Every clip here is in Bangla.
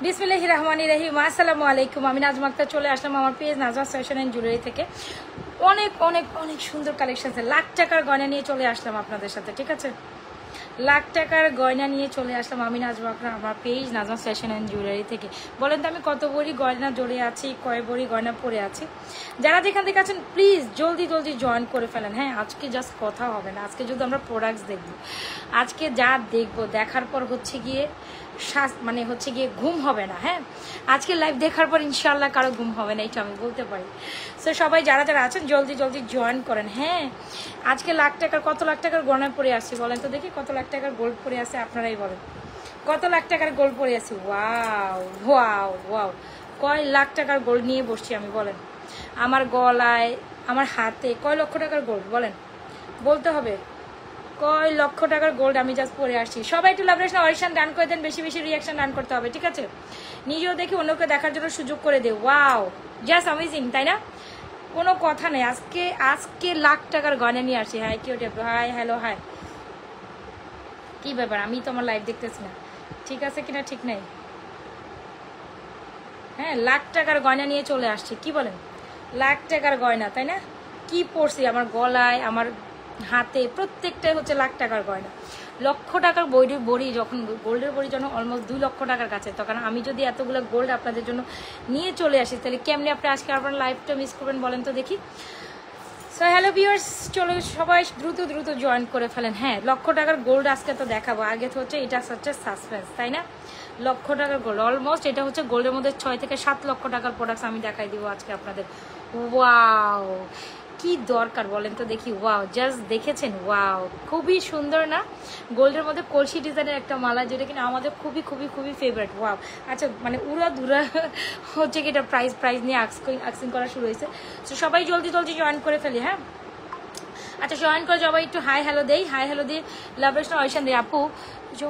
বিসমিল্লাহির রহমানির রহিম। আসসালামু আলাইকুম। আমি নাজমা আক্তার চলে আসলাম আমার page Najma fashion and jewellery থেকে। অনেক অনেক অনেক সুন্দর কালেকশন আছে। লাখ টাকার গয়না নিয়ে চলে আসলাম আপনাদের সাথে, ঠিক আছে? লাখ টাকার গয়না নিয়ে চলে আসলাম আমি নাজমা আক্তার আমার page Najma fashion and jewellery থেকে। বলেন তো আমি কত ভরি গয়না জড়ে আছি, কয় ভরি গয়না পরে আছি? যারা যেখান থেকে আছেন প্লিজ জলদি জলদি জয়েন করে ফেলেন। হ্যাঁ, আজকে জাস্ট কথা হবে না, আজকে যদি আমরা প্রোডাক্টস দেখবো, আজকে যা দেখবো দেখার পর হচ্ছে গিয়ে মানে হচ্ছে গিয়ে ঘুম হবে না। হ্যাঁ, আজকে লাইভ দেখার পর ইনশাল্লাহ কারো ঘুম হবে না, এটা আমি বলতে পারি। সো সবাই যারা যারা আছেন জলদি জলদি জয়েন করেন। হ্যাঁ, আজকে লাখ টাকার কত লাখ টাকার গয়না পরে আসছি বলেন তো দেখি? কত লাখ টাকার গোল্ড পরে আছে আপনারাই বলেন। কত লাখ টাকার গোল্ড পরে আছি? ওয়াও ওয়াও ওয়াও, কয় লাখ টাকার গোল্ড নিয়ে বসছি আমি বলেন? আমার গলায় আমার হাতে কয় লক্ষ টাকার গোল্ড বলেন? বলতে হবে কয় লক্ষ টাকার গোল্ড আমি জাস্ট পরে আসছি। সবাই একটু লাভরেশন অরিশন ডান করে দেন, বেশি বেশি রিয়াকশন ডান করতে হবে, ঠিক আছে? নিজেও দেখি অন্যকে দেখার জন্য সুযোগ করে দে। ওয়াও, জাস্ট অ্যামেজিং, তাই না? কোনো কথা নেই, আজকে আজকে লাখ টাকার গয়না নিয়ে আসছি। হাই কেউ টেপ, হাই হ্যালো হাই, কি ব্যাপার? আমি তো আমার লাইভ দেখতেছি না, ঠিক আছে কিনা ঠিক নেই। হ্যাঁ, লাখ টাকার গয়না নিয়ে চলে আসছি, কি বলেন? লাখ টাকার গয়না, তাই না? কি পরছি আমার গলায় আমার হাতে প্রত্যেকটাই হচ্ছে লাখ টাকার গয়না। লক্ষ টাকার বড়ি যখন গোল্ডের বড়ি যখন অলমোস্ট 2 লক্ষ টাকার কাছে, তখন আমি যদি এতগুলো গোল্ড আপনাদের জন্য নিয়ে চলে আসি তাহলে কেমনি আপনি আজকে আপনার লাইফটা মিস করবেন বলেন তো দেখি? সো হ্যালো ভিউয়ার্স, চলো সবাই দ্রুত দ্রুত জয়েন করে ফেলেন। হ্যাঁ, লক্ষ টাকার গোল্ড আজকে তো দেখাবো। আগে তো হচ্ছে এটা হচ্ছে সাসপেন্স, তাই না? লক্ষ টাকার গোল্ড অলমোস্ট এটা হচ্ছে গোল্ডের মধ্যে 6 থেকে 7 লক্ষ টাকার প্রোডাক্টস আমি দেখাই দিব আজকে আপনাদের। ওয়াও, কি দরকার বলেন তো দেখি? ওয়াও, জাস্ট দেখেছেন? ওয়াও, খুবই সুন্দর না? গোল্ডের মধ্যে কলসি ডিজাইনের একটা মালা, যেটা কিনা আমাদের খুবই খুবই খুবই ফেভারিট। ওয়াও, আচ্ছা মানে উড়া ধুরা হচ্ছে কি এটা প্রাইস নিয়ে আক্সিং করা শুরু হয়েছে। তো সবাই জলদি জলদি জয়েন করে ফেলি। হ্যাঁ, আচ্ছা জয়েন করে সবাই একটু হাই হ্যালো দেই, হাই হ্যালো দিয়ে লাভরেশন অরিশন দিই। আপু কিছু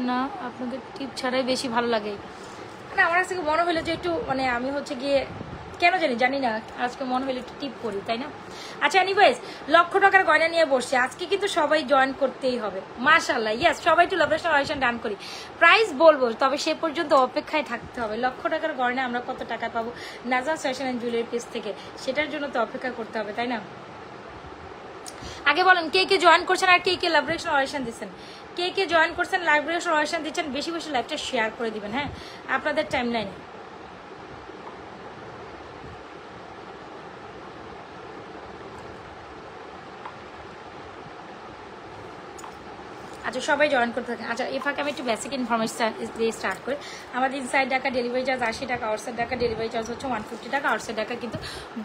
না, আপনাদের টিপ ছাড়াই বেশি ভালো লাগে না। আমার কাছে মনে হলো যে একটু মানে আমি হচ্ছে গিয়ে কেন জানি না, আজকে মনে হলো একটু টিপ করি, তাই না? আচ্ছা এনিওয়েজ, লক্ষ টাকার গয়না নিয়ে বসছি আজকে, কিন্তু সবাই জয়েন করতেই হবে মাশাআল্লাহ। ইয়েস, সবাই একটু লাভরেশন অরিশন ডান করি। প্রাইস বলবো, তবে সে পর্যন্ত অপেক্ষায় থাকতে হবে। লক্ষ টাকার গয়না আমরা কত টাকা পাবো Najma fashion and jewellery page থেকে, সেটার জন্য তো অপেক্ষা করতে হবে, তাই না? আগে বলেন কে কে জয়েন করছেন আর কে কে লাভরেশন অরিশন দিচ্ছেন? কে কে জয়েন করছেন, লাভরেশন অরিশন দিচ্ছেন? বেশি বেশি লাইভটা শেয়ার করে দিবেন। হ্যাঁ, আপনাদের টাইম লাইনে। আচ্ছা সবাই জয়েন করতে থাকেন। আচ্ছা এই ফাঁকে আমি একটু বেসিক ইনফরমেশন দিয়ে স্টার্ট করি। আমাদের ইনসাইড টাকা ডেলিভারি চার্জ 80 টাকা, আউটসাইড টাকা ডেলিভারি চার্জ হচ্ছে 150 টাকা। আউটসাইড টাকা কিন্তু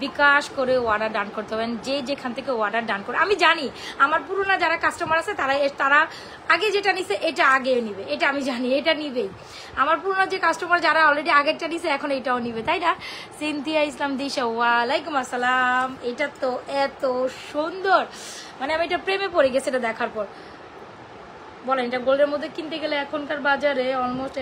বিকাশ করে অর্ডার ডান করতে হবেন, যে যেখান থেকে অর্ডার ডান করে। আমি জানি আমার পুরোনো যারা কাস্টমার আছে তারা আগে যেটা নিছে এটা আগে নিবে, এটা আমি জানি, এটা নিবেই। আমার পুরোনো যে কাস্টমার যারা অলরেডি আগেরটা নিছে এখন এটাও নিবে, তাই না? সিনথিয়া ইসলাম দিশা, ওয়ালাইকুম আসসালাম। এটা তো এত সুন্দর, মানে আমি এটা প্রেমে পড়ে গেছি এটা দেখার পর। বলেন এটা গোল্ডের মধ্যে কিনতে গেলে এখনকার বাজারে অলমোস্ট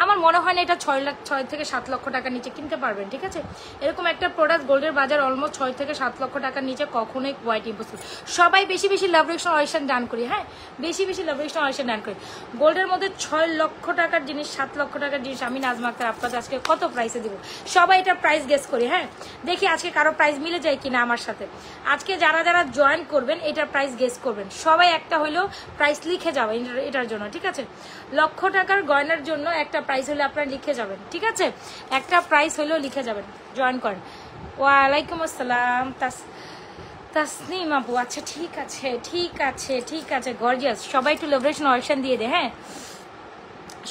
আমার মনে হয় না এটা 6 থেকে 7 লক্ষ টাকার নিচে কিনতে পারবেন, ঠিক আছে? এরকম একটা প্রোডাক্ট গোল্ডের বাজার অলমোস্ট 6 থেকে 7 লক্ষ টাকার নিচে কখনোই কোয়াইট ইম্পসিবল। সবাই বেশি বেশি লাভরেশন অরিশন ডান করি। হ্যাঁ, বেশি বেশি লাভরেশন অরিশন ডান করি। গোল্ডের মধ্যে 6 লক্ষ টাকার জিনিস, 7 লক্ষ টাকার জিনিস আমি নাজমা আক্তার আপনাদের আজকে কত প্রাইসে দিব? সবাই এটা প্রাইস গেস করি। হ্যাঁ, দেখি আজকে কারো প্রাইস মিলে যায় কিনা আমার সাথে। আজকে যারা যারা জয়েন করবেন এটার প্রাইস গেস করবেন। সবাই একটা হইলেও প্রাইস লিখে যাবে এটার জন্য, ঠিক আছে? লক্ষ টাকার গয়নার জন্য একটা প্রাইস হলে আপনারা লিখে যাবেন, ঠিক আছে? একটা প্রাইস হলেও লিখে যাবেন। জয়েন করেন। ওয়ালাইকুম আসসালাম তাসনিম আপু। আচ্ছা ঠিক আছে ঠিক আছে ঠিক আছে, গর্জিয়াস। সবাই একটু লাভরেশন অরিশন দিয়ে দে। হ্যাঁ,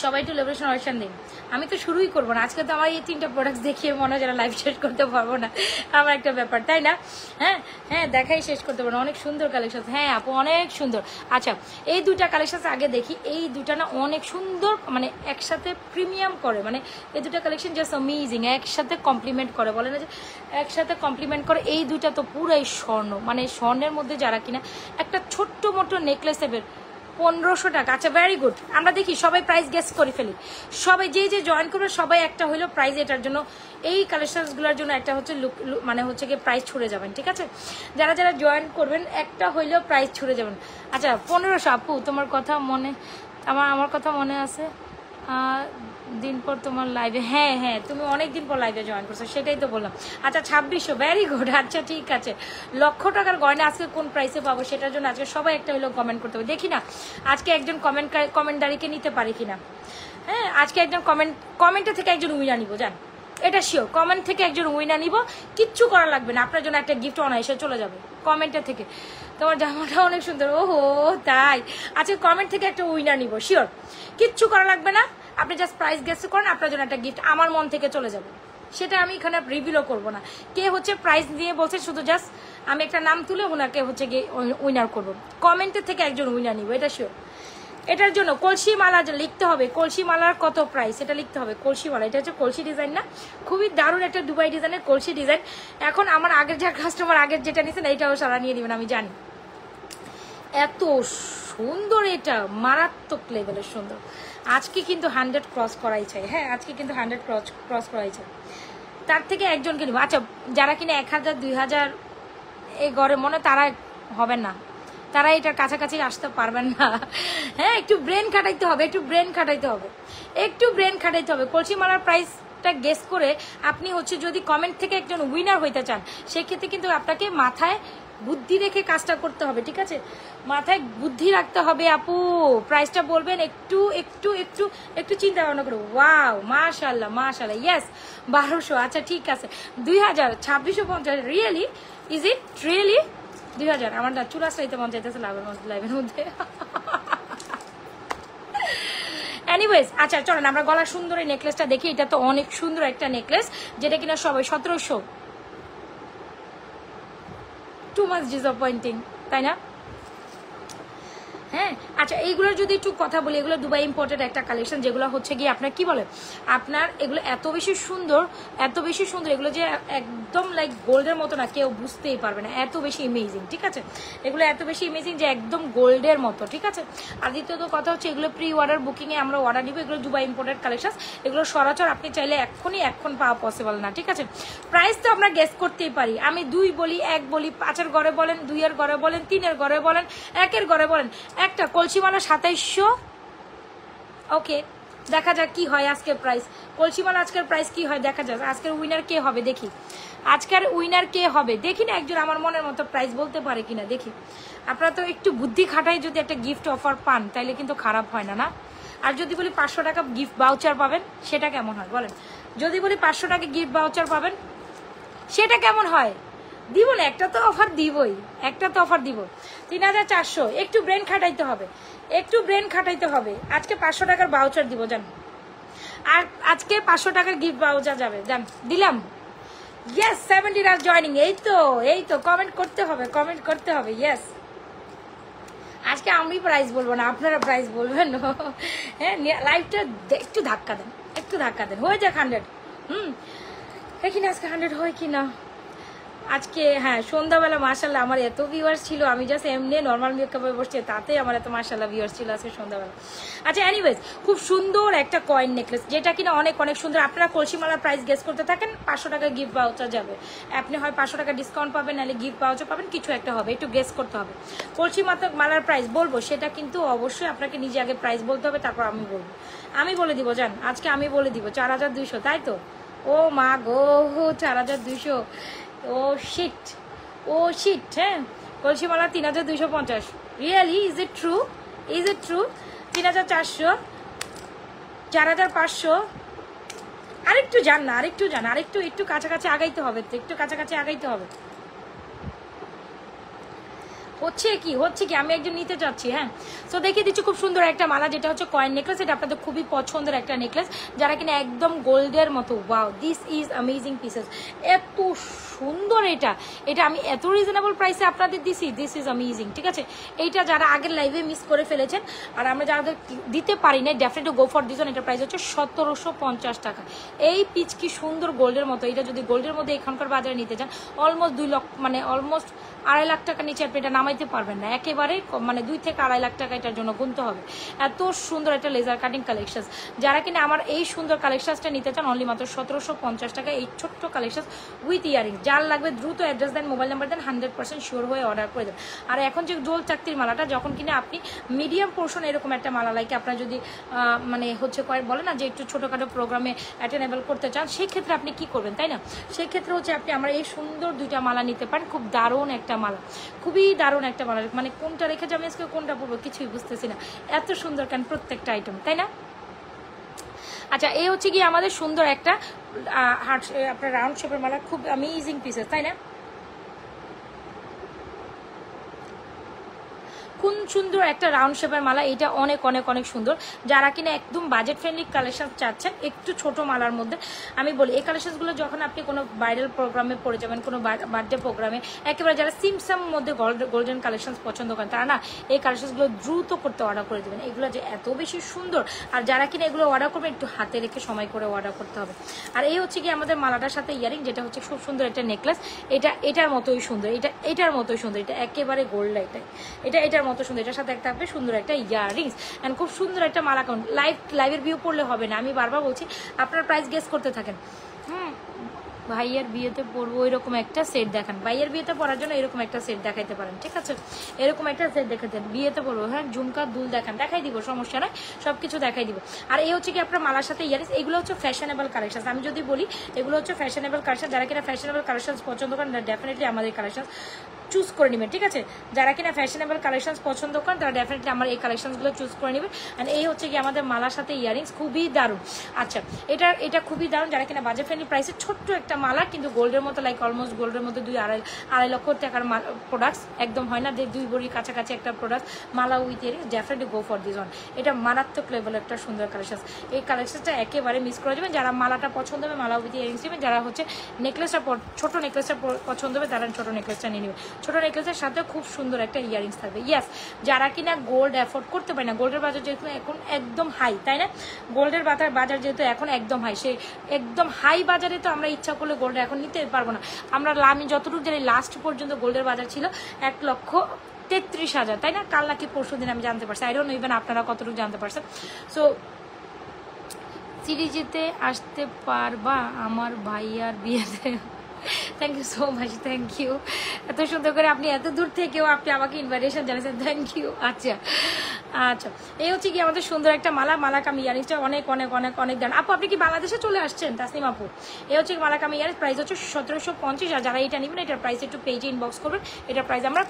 সবাই একটু লাভরেশন অরিশন দিন। আমি তো শুরুই করবো না আজকে, তো আমার এই 3টা প্রোডাক্ট দেখিয়ে মনে হয় যারা লাইভ শেষ করতে পারবো না, আমার একটা ব্যাপার, তাই না? হ্যাঁ হ্যাঁ, দেখাই শেষ করতে পারবো না। অনেক সুন্দর কালেকশন। হ্যাঁ আপু অনেক সুন্দর। আচ্ছা এই 2টা কালেকশন আগে দেখি। এই 2টা না অনেক সুন্দর, মানে একসাথে প্রিমিয়াম করে, মানে এই 2টা কালেকশন জাস্ট অ্যামেজিং, একসাথে কমপ্লিমেন্ট করে। বলে না যে একসাথে কমপ্লিমেন্ট করে। এই 2টা তো পুরাই স্বর্ণ, মানে স্বর্ণের মধ্যে যারা কিনা একটা ছোট্ট মোটো নেকলেস এর 1500 টাকা। আচ্ছা ভেরি গুড, আমরা দেখি সবাই প্রাইস গেস করে ফেলি। সবাই যে জয়েন করবে সবাই একটা হইলো প্রাইস, এটার জন্য এই কালেকশনসগুলোর জন্য একটা হচ্ছে মানে হচ্ছে গিয়ে প্রাইস ছুড়ে যাবেন, ঠিক আছে? যারা যারা জয়েন করবেন একটা হইলেও প্রাইস ছুড়ে যাবেন। আচ্ছা 1500 আপু তোমার কথা মনে, আমার কথা মনে আছে দিন পর তোমার লাইভে, হ্যাঁ হ্যাঁ তুমি অনেক দিন পর লাইভে জয়েন করছো, সেটাই তো বললাম। আচ্ছা 2600, ভেরি গুড। আচ্ছা ঠিক আছে, লক্ষ টাকার গয়না আজকে কোন প্রাইসে পাবো সেটার জন্য আজকে সবাই একটা হলো কমেন্ট করতে হবে। দেখি না আজকে একজন কমেন্টদারিকে নিতে পারি কিনা। হ্যাঁ আজকে একজন কমেন্টে থেকে একজন উইনার নিবো, জান এটা শিওর। কমেন্ট থেকে একজন উইনার নিব, কিচ্ছু করা লাগবে না, আপনার জন্য একটা গিফট অনায়াসে চলে যাবে কমেন্টের থেকে। তোমার জামাটা অনেক সুন্দর, ওহো তাই। আচ্ছা কমেন্ট থেকে একটা উইনার নিব শিওর, কিচ্ছু করা লাগবে না, আপনি জাস্ট প্রাইস গেস করেন, আপনার জন্য একটা গিফট আমার মন থেকে চলে যাবে। সেটা আমি এখানে রিভিলও করবো না কে হচ্ছে প্রাইস দিয়ে বলছে, শুধু জাস্ট আমি একটা নাম তুলে ওনাকে হচ্ছে গিয়ে উইনার করবো। কমেন্টের থেকে একজন উইনার নিব, এটা শিওর। এটার জন্য কলসি মালা লিখতে হবে, কলসি মালার কত প্রাইস এটা লিখতে হবে। কলসি মালা, এটা হচ্ছে কলসি ডিজাইন না, খুবই দারুণ একটা দুবাই ডিজাইনের কলসি ডিজাইন। এখন আমার আগের যা কাস্টমার আগের যেটা নিয়েছেন এইটাও সারা নিয়ে দিবেন, আমি জানি। এত সুন্দর, এটা মারাত্মক লেভেলের সুন্দর। আজকে কিন্তু 100 ক্রস করাই চাই, হ্যাঁ আজকে কিন্তু 100 ক্রস করাই চাই। তার থেকে একজনকে নিব। আচ্ছা যারা কিনা 1000 2000 এই ঘরে মনে তারা হবেন না, তারা এটার কাছাকাছি আসতে পারবেন না। হ্যাঁ একটু ব্রেন খাটাইতে হবে, একটু ব্রেন খাটাইতে হবে, একটু ব্রেন খাটাইতে হবে। কলসি মালার প্রাইসটা গেস করে আপনি হচ্ছে যদি কমেন্ট থেকে একজন উইনার হইতে চান, সেক্ষেত্রে কিন্তু আপনাকে মাথায় বুদ্ধি রেখে কাজটা করতে হবে, ঠিক আছে? মাথায় বুদ্ধি রাখতে হবে আপু। প্রাইসটা বলবেন একটু একটু একটু একটু চিন্তা ভাবনা করো। ওয়াও মাশাআল্লাহ মাশাআল্লাহ, ইয়েস 1200। আচ্ছা ঠিক আছে 2000, 2650। রিয়েলি? Is it really 2000? আমার না চুল আসতে মন চাইতেছে লাইভের মধ্যে। এনিওয়েজ আচ্ছা চলেন আমরা গলার সুন্দর এই নেকলেসটা দেখি। এটা তো অনেক সুন্দর একটা নেকলেস, যেটা কিনা সবাই 1700। টু মাচ ডিসঅ্যাপয়েন্টিং, তাই না? হ্যাঁ আচ্ছা এইগুলোর যদি একটু কথা বলি, এগুলো দুবাই ইম্পোর্টেড একটা কালেকশন, যেগুলো হচ্ছে গিয়ে আপনার কি বলে, আপনার এগুলো এত বেশি সুন্দর, এত বেশি সুন্দর, এগুলো যে একদম লাইক গোল্ডের মতো না, কেউ বুঝতেই পারবে না, এত বেশি ইমেজিং, ঠিক আছে? এগুলো এত বেশি ইমেজিং যে একদম গোল্ডের মতো, ঠিক আছে? আর দ্বিতীয়ত কথা হচ্ছে এগুলো প্রি অর্ডার বুকিংয়ে আমরা অর্ডার দিব। এগুলো দুবাই ইম্পোর্টেড কালেকশন, এগুলো সরাসর আপনি চাইলে এখন পাওয়া পসিবল না, ঠিক আছে? প্রাইস তো আমরা গেস করতেই পারি, আমি 2 বলি, 1 বলি, 5-এর ঘরে বলেন, 2-এর ঘরে বলেন, 3-এর ঘরে বলেন, 1-এর ঘরে বলেন। একটা কলসি মালা 2700। ওকে দেখা যাক কি হয় আজকের প্রাইস। কলসি মালা আজকের প্রাইস কি হয় দেখা যাক। আজকের উইনার কে হবে দেখি, আজকের উইনার কে হবে দেখি না, একজন আমার মনের মতো প্রাইস বলতে পারে কিনা দেখি। আপনারা তো একটু বুদ্ধি খাটাই যদি একটা গিফট অফার পান তাইলে কিন্তু খারাপ হয় না, না? আর যদি বলি 500 টাকা গিফট ভাউচার পাবেন সেটা কেমন হয় বলেন? যদি বলি 500 টাকা গিফট ভাউচার পাবেন সেটা কেমন হয়? দিব না, একটা তো অফার দিবই, একটা তো অফার দিব। 3400। একটু ব্রেন খাটাইতে হবে, একটু ব্রেন খাটাইতে হবে। আজকে 500 টাকার ভাউচার দিব জান, আর আজকে 500 টাকার গিফট ভাউচার যাবে জান, দিলাম। ইয়েস 70 আর জয়নিং। এই তো কমেন্ট করতে হবে, কমেন্ট করতে হবে। ইয়েস আজকে আমি প্রাইস বলবো না, আপনারা প্রাইস বলবেন। হ্যাঁ লাইভটা একটু ধাক্কা দেন, একটু ধাক্কা দেন, হয়ে যাক 100। দেখি না আজকে 100 হয় কি না। আজকে হ্যাঁ সন্ধ্যাবেলা মাশাআল্লাহ আমার এত ভিউয়ার্স ছিল, আমি জাস্ট এমনি নর্মাল মেকআপে বসছি তাতে আমার এত মাশাআল্লাহ ভিউয়ার্স ছিল আজকে সন্ধ্যাবেলা। আচ্ছা এনিওয়েজ খুব সুন্দর একটা কয়েন নেকলেস, যেটা কিনা অনেক অনেক সুন্দর। আপনারা কলসিমালার প্রাইস গেস করতে থাকেন, 500 টাকা গিফট ভাউচার যাবে। আপনি হয় 500 টাকা ডিসকাউন্ট পাবেন, নাহলে গিফট ভাউচার পাবেন, কিছু একটা হবে, একটু গেস করতে হবে। কলসিমালার প্রাইস বলবো সেটা কিন্তু অবশ্যই আপনাকে নিজে আগে প্রাইস বলতে হবে, তারপর আমি বলবো। আমি বলে দিব জান, আজকে আমি বলে দিব 4200, তাই তো? ও মা গো 4200, ও শিট, ও শিট। হ্যাঁ কলসিমালা 3250। Really? Is it true? Is it true? 3400, 4500। আরেকটু যান না, আরেকটু যান, আরেকটু একটু কাছাকাছি আগাইতে হবে, তো একটু কাছাকাছি আগাইতে হবে। হচ্ছে কি আমি একজন নিতে চাচ্ছি। হ্যাঁ তো দেখিয়ে দিচ্ছি খুব সুন্দর একটা মালা, যেটা হচ্ছে কয়েন নেকলেস। এটা আপনাদের খুবই পছন্দের একটা নেকলেস, যারা কিনা একদম গোল্ডের মতো। Wow this is amazing pieces, এত সুন্দর। এটা আমি এত রিজনেবল প্রাইসে আপনাদের দিছি, দিস ইজ অ্যামেজিং, ঠিক আছে? এইটা যারা আগের লাইভে মিস করে ফেলেছেন আর আমরা যাদের দিতে পারি না, ডেফিনেটলি গো ফর দিস। এটা প্রাইস হচ্ছে 1750 টাকা। এই পিচ কি সুন্দর গোল্ডের মতো। এটা যদি গোল্ডের মধ্যে এখানকার বাজারে নিতে চান অলমোস্ট 2 লক্ষ, মানে অলমোস্ট 2.5 লাখ টাকার নিচে আপনি এটা নামাই কামাইতে পারবেন না একেবারে, মানে 2 থেকে 2.5 লাখ টাকা এটার জন্য গুনতে হবে। এত সুন্দর একটা লেজার কাটিং কালেকশন, যারা কিনা আমার এই সুন্দর কালেকশনসটা নিতে চান অনলি মাত্র 1750 টাকা এই ছোট্ট কালেকশন উইথ ইয়ারিং। যার লাগবে দ্রুত অ্যাড্রেস দেন, মোবাইল নাম্বার দেন, 100% শিওর হয়ে অর্ডার করে দেন। আর এখন যে ডোল চাকতির মালাটা যখন কিনা আপনি মিডিয়াম পোর্শন এরকম একটা মালা লাইকে আপনার যদি মানে হচ্ছে বলে না যে একটু ছোটোখাটো প্রোগ্রামে অ্যাটেনেবল করতে চান, সেই ক্ষেত্রে আপনি কি করবেন তাই না? সেই ক্ষেত্রে হচ্ছে আপনি আমার এই সুন্দর 2টা মালা নিতে পারেন। খুব দারুণ একটা মালা, খুবই দারুণ একটা মালা, মানে কোনটা রেখে যাবে আজকে কোনটা পড়বো কিছুই বুঝতেছি না, এত সুন্দর কেন প্রত্যেকটা আইটেম তাই না? আচ্ছা, এই হচ্ছে কি আমাদের সুন্দর একটা হার্ট আপনার রাউন্ড শেপের মালা, খুব অ্যামেজিং পিসেস তাই না? কোন সুন্দর একটা রাউন্ড শেপের মালা, এটা অনেক অনেক অনেক সুন্দর। যারা কিনা একদম বাজেট ফ্রেন্ডলি কালেকশন চাচ্ছেন একটু ছোট মালার মধ্যে, আমি বলি এই কালেকশনগুলো যখন আপনি কোনো ভাইরাল প্রোগ্রামে পড়ে যাবেন, কোনো বার্থডে প্রোগ্রামে, একেবারে যারা সিমসাম মধ্যে গোল্ডেন কালেকশন পছন্দ করেন তারা না এই কালেকশনগুলো দ্রুত করতে অর্ডার করে দেবেন। এগুলো যে এত বেশি সুন্দর, আর যারা কিনা এগুলো অর্ডার করবেন একটু হাতে রেখে সময় করে অর্ডার করতে হবে। আর এই হচ্ছে কি আমাদের মালাটার সাথে ইয়ারিং, যেটা হচ্ছে খুব সুন্দর একটা নেকলেস, এটার মতোই সুন্দর, এটার মতোই সুন্দর, এটা একেবারে গোল্ড এটার মতো সুন্দর, এটার সাথে একটা সুন্দর একটা ইয়াররিংস এন্ড খুব সুন্দর একটা মালা। কাউন্ট লাইভের ভিউ পড়লে হবে না, আমি বারবার বলছি আপনার প্রাইস গেস করতে থাকেন। ভাইয়ের বিয়েতে পরবো এরকম একটা সেট দেখান, ভাইয়ের বিয়েতে পরার জন্য এরকম একটা সেট দেখাইতে পারেন, ঠিক আছে? এরকম একটা সেট দেখাতেন বিয়েতে পরবো, হ্যাঁ ঝুমকা দুল দেখান, দেখাই দিব, সমস্যা নয়, সবকিছু দেখাই দিব। আর এই হচ্ছে কি আপনার মালার সাথে ইয়ারিংস, এগুলো হচ্ছে ফ্যাশনেবল কালেকশন। আমি যদি বলি এগুলো হচ্ছে ফ্যাশনেবল কালেকশন, যারা কিনা ফ্যাশনেবল কালেকশন পছন্দ করেন ডেফিনেটলি আমাদের কালেকশন চুজ করে নেবেন, ঠিক আছে? যারা কিনা ফ্যাশনেবল কালেকশন পছন্দ করেন তারা ডেফিনেটলি আমার এই কালেকশনগুলো চুজ করে নেবেন। অ্যান্ড এই হচ্ছে কি আমাদের মালার সাথে ইয়ারিংস, খুবই দারুণ। আচ্ছা, এটা খুবই দারুণ, যারা কিনা বাজেট ফ্রেন্ডলি প্রাইসে ছোট্ট একটা মালা, কিন্তু গোল্ডের মতো লাইক অলমোস্ট গোল্ডের মধ্যে 2-2.5 লক্ষ টাকার প্রোডাক্টস একদম হয় না, 2 ভরির কাছাকাছি একটা product Mala with earring, definitely go for this one. এটা মারাত্মক লেভেলের একটা সুন্দর কালেকশন, এই কালেকশনটা একেবারে মিস করে যাবেন। যারা মালাটা পছন্দ হবে মালা উইথ ইয়ারিংস নেবেন, যারা হচ্ছে নেকলেসটা ছোট নেকলেসটা পছন্দ হবে তারা ছোট নেকলেসটা নিয়ে নেবে। ছোট নেকলেসের সাথে খুব সুন্দর একটা ইয়ারিংস থাকবে। ইয়েস, যারা কিনা গোল্ড অ্যাফোর্ড করতে পারে না, গোল্ডের বাজার যেহেতু এখন একদম হাই তাই না, গোল্ডের বাজার যেহেতু এখন একদম হাই, সেই একদম হাই বাজারে তো আমরা ইচ্ছা করলে গোল্ড এখন নিতে পারবো না। আমি যতটুকু জানি লাস্ট পর্যন্ত গোল্ডের বাজার ছিল 1,33,000 তাই না? কাল নাকি পরশু দিন আমি জানতে পারছি, আই ডোন্ট নো ইভেন আপনারা কতটুকু জানতে পারছেন। সো সিরিজেতে আসতে পারবা আমার ভাইয়ার বিয়েতে? Thank you so much, thank you, এত সুন্দর করে আপনি এত দূর থেকেও আপনি আমাকে ইনভাইটেশন জানিয়েছেন, থ্যাংক ইউ। আচ্ছা আচ্ছা, এই হচ্ছে কি আমাদের সুন্দর একটা মালাকামি ইয়ারিংসটা অনেক অনেক অনেক অনেক দাম। আপু আপনি কি বাংলাদেশে চলে আসছেন? তাসনিম আপু, এই হচ্ছে মালাকামি ইয়ারিংস, প্রাইস হচ্ছে 1750। আর যারা এটা নেবেন এটার প্রাইস একটু পেজে ইনবক্স করবেন, এটার প্রাইস আমরা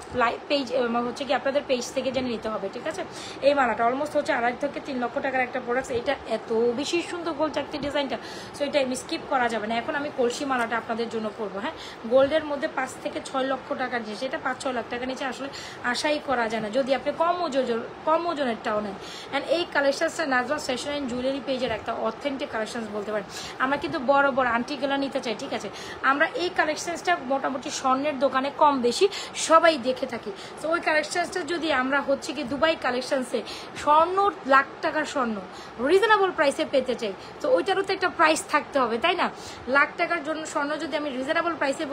পেজ হচ্ছে কি আপনাদের পেজ থেকে জেনে নিতে হবে, ঠিক আছে? এই মালাটা অলমোস্ট হচ্ছে 2.5 থেকে 3 লক্ষ টাকার একটা প্রোডাক্ট, এটা এত বেশি সুন্দর গোল চাকতি ডিজাইনটা, সো এটা স্কিপ করা যাবে না। এখন আমি কলসি মালাটা আপনাদের জন্য করবো, হ্যাঁ গোল্ডের মধ্যে 5 থেকে 6 লক্ষ টাকার জিনিস, এটা 5-6 লাখ টাকা নিচে আসলে আশাই করা যায় না যদি আপনি কম ওজনেরটাও নেন। অ্যান্ড এই কালেকশনসটা নাজওয়া ফ্যাশন অ্যান্ড জুয়েলারি পেজের একটা অথেন্টিক কালেকশন বলতে পারেন। আমরা কিন্তু বড় বড় আন্টিগুলো নিতে চাই, ঠিক আছে? আমরা এই কালেকশনসটা মোটামুটি স্বর্ণের দোকানে কম বেশি সবাই দেখে থাকি। তো ওই কালেকশনসটা যদি আমরা হচ্ছে কি দুবাই কালেকশনসে স্বর্ণ লাখ টাকার স্বর্ণ রিজনেবল প্রাইসে পেতে চাই, তো ওইটারও তো একটা প্রাইস থাকতে হবে তাই না? লাখ টাকার জন্য স্বর্ণ যদি আমি রিজনেবল প্রাইসে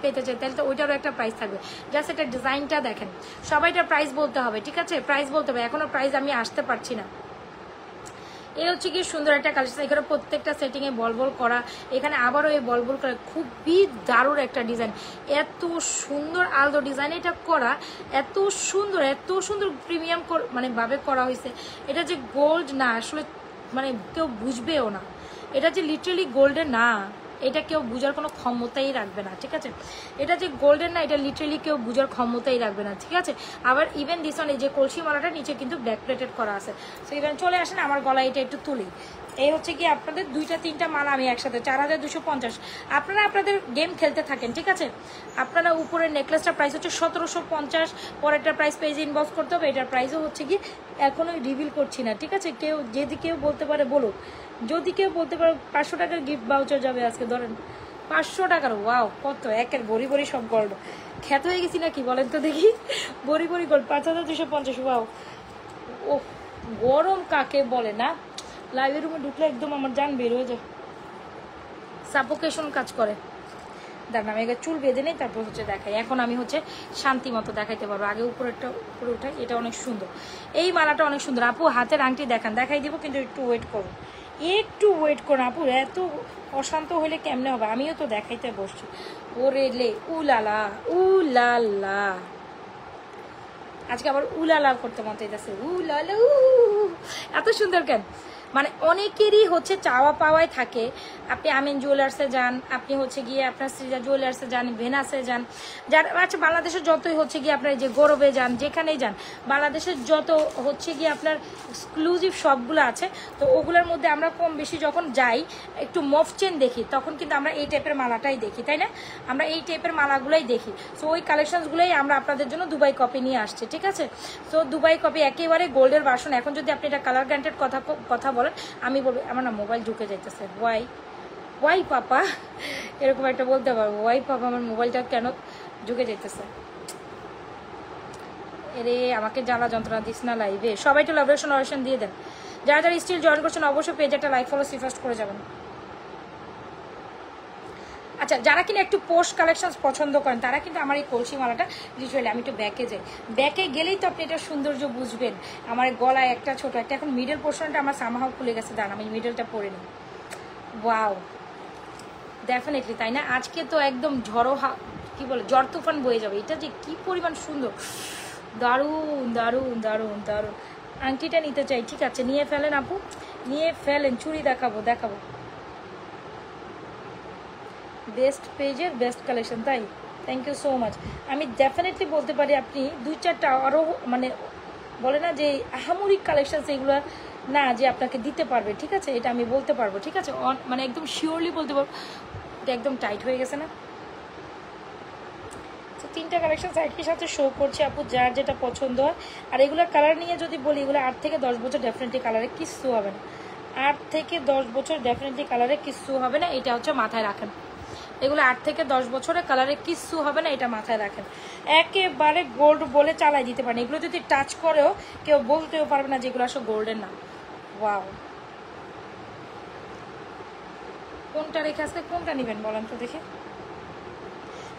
পেতে চাই তাহলে তো ওইটারও একটা প্রাইস থাকবে। জাস্ট এটা ডিজাইনটা দেখেন, সবাইটার প্রাইস বলতে হবে, ঠিক আছে? প্রাইস বলতে হবে, এখনো প্রাইস আমি আসতে পারছি না। এই হচ্ছে কি সুন্দর একটা কালেকশন, এখানে প্রত্যেকটা সেটিংয়ে বল করা, এখানে আবারও এই বল করা, খুবই দারুণ একটা ডিজাইন, এত সুন্দর আলদো ডিজাইন এটা করা, এত সুন্দর প্রিমিয়াম মানে ভাবে করা হয়েছে। এটা যে গোল্ড না আসলে মানে কেউ বুঝবেও না, এটা যে লিটারালি গোল্ডের না এটা কেউ বুঝার কোনো ক্ষমতাই রাখবে না, ঠিক আছে? এটা যে গোল্ডেন না এটা লিটারালি কেউ বুঝার ক্ষমতাই রাখবে না, ঠিক আছে? আবার ইভেন দিস ওয়ান এই যে কলসি মালাটা নিচে কিন্তু ব্যাক প্লেটেড করা আছে। সো ইভেন চলে আসেন আমার গলায় এটা একটু তুলি। এই হচ্ছে কি আপনাদের 2-3টা মালা আমি একসাথে 4250। আপনারা আপনাদের গেম খেলতে থাকেন, ঠিক আছে? আপনারা উপরের নেকলেসটার প্রাইস হচ্ছে 1750, পরেরটার প্রাইস পেজে ইনবক্স করতে হবে, এটার প্রাইসও হচ্ছে কি এখনো রিভিল করছি না, ঠিক আছে? কেউ বলতে পারে বলুক, যদি কেউ বলতে পারে 500 টাকার গিফট ভাউচার যাবে আজকে, ধরেন 500 টাকার। ওয়াও, কত একের বড়ি সব গোল্ড, খ্যাত হয়ে গেছি নাকি বলেন তো দেখি? বড়ি গোল্ড 5250। ওয়াও, ও গরম কাকে বলে না, লাইভের রুমে ঢুকলে একদম আমার জান বের হয়ে যায়, সাফোকেশন কাজ করে। দাঁড়ান আমি আগে চুল বেঁধে নেই, তারপর হচ্ছে দেখাই। এখন আমি হচ্ছে শান্তি মতো দেখাইতে পারবো। আগে উপরে উঠাই, এটা অনেক সুন্দর, এই মালাটা অনেক সুন্দর। আপু হাতের আংটি দেখান, দেখাই দিব, কিন্তু একটু ওয়েট করুন, একটু ওয়েট করুন আপু। এত অশান্ত হলে কেমনে হবে, আমিও তো দেখাইতে বসছি। ওরে লে উলালা উলালা, আজকে আবার উলালা করতে মন চাইতেছে, উলালা এত সুন্দর কেন? মানে অনেকেরই হচ্ছে চাওয়া পাওয়াই থাকে। আপনি আমিন জুয়েলার্সে যান, আপনি হচ্ছে গিয়ে আপনার শ্রীজা জুয়েলার্সে যান, ভেনাসে যান, যার আচ্ছা বাংলাদেশের যতই হচ্ছে গিয়ে আপনার যে গৌরবে যান, যেখানেই যান, বাংলাদেশের যত হচ্ছে গিয়ে আপনার এক্সক্লুসিভ শপগুলো আছে, তো ওগুলোর মধ্যে আমরা কম বেশি যখন যাই একটু মফ চেন দেখি, তখন কিন্তু আমরা এই টাইপের মালাটাই দেখি, তাই না? আমরা এই টাইপের মালাগুলোই দেখি। সো ওই কালেকশনসগুলোই আমরা আপনাদের জন্য দুবাই কপি নিয়ে আসছি, ঠিক আছে? সো দুবাই কপি একেবারে গোল্ডের ভার্সন। এখন যদি আপনি এটা কালার গ্যারান্টেড কথা বলেন, আমি বলবো আমার না মোবাইল ঢুকে যাইতেছে, ওয়াই পাপা এরকম একটা বলতে পারবো, ওয়াই পাপা আমার মোবাইলটা কেন ঢুকে যাইতেছে, এরে আমাকে জ্বালা যন্ত্রণা দিস না লাইভে। সবাই তো লাভরেশন অরেশন দিয়ে দেন, যারা যারা স্টিল জয়েন করছেন অবশ্যই পেজে একটা লাইক ফলো সিফাস্ট করে যাবেন। আচ্ছা যারা কিনা একটু পোস্ট কালেকশন পছন্দ করেন তারা কিন্তু আমার এই কলসি মালাটা লিটারালি, আমি একটু ব্যাকে যাই, ব্যাকে গেলেই তো আপনি এটা সৌন্দর্য বুঝবেন। আমার গলায় একটা ছোট একটা, এখন মিডল পোর্শনটা আমার সামাহাও খুলে গেছে, দাঁড়ান আমি মিডলটা পরে নিই। ওয়াও ডেফিনেটলি, তাই না? আজকে তো একদম ঝড়ো কি বলে ঝড় তুফান বয়ে যাবে। এটা যে কি পরিমাণ সুন্দর, দারুণ দারুণ দারুণ দারুণ। আংটিটা নিতে চাই, ঠিক আছে নিয়ে ফেলেন আপু, নিয়ে ফেলেন। চুড়ি দেখাবো দেখাবো, বেস্ট পেজের বেস্ট কালেকশন, তাই থ্যাংক ইউ সো মাচ। আমি ডেফিনেটলি বলতে পারি আপনি দুই চারটা আরও মানে বলে না যে আহামরিক কালেকশন এগুলো না যে আপনাকে দিতে পারবে, ঠিক আছে? এটা আমি বলতে পারবো, ঠিক আছে? মানে একদম শিওরলি বলতে পারবো, এটা একদম টাইট হয়ে গেছে না। তো তিনটা কালেকশন একই সাথে শো করছে আপু, যার যেটা পছন্দ হয়। আর এগুলোর কালার নিয়ে যদি বলি, এগুলো 8 থেকে 10 বছর ডেফিনেটলি কালারে কিচ্ছু হবে না, 8 থেকে 10 বছর ডেফিনেটলি কালারে কিচ্ছু হবে না, এটা হচ্ছে মাথায় রাখেন। এগুলো 8 থেকে 10 বছরের কালারে কিচ্ছু হবে না, এটা মাথায় রাখেন। একেবারে গোল্ড বলে চালাই দিতে পারেন, এগুলো যদি টাচ করেও কেউ বলতেও পারবে না যে এগুলো আসলে গোল্ডের না। ওয়াও, কোনটা রেখে আসলে কোনটা নেবেন বলেন তো দেখে।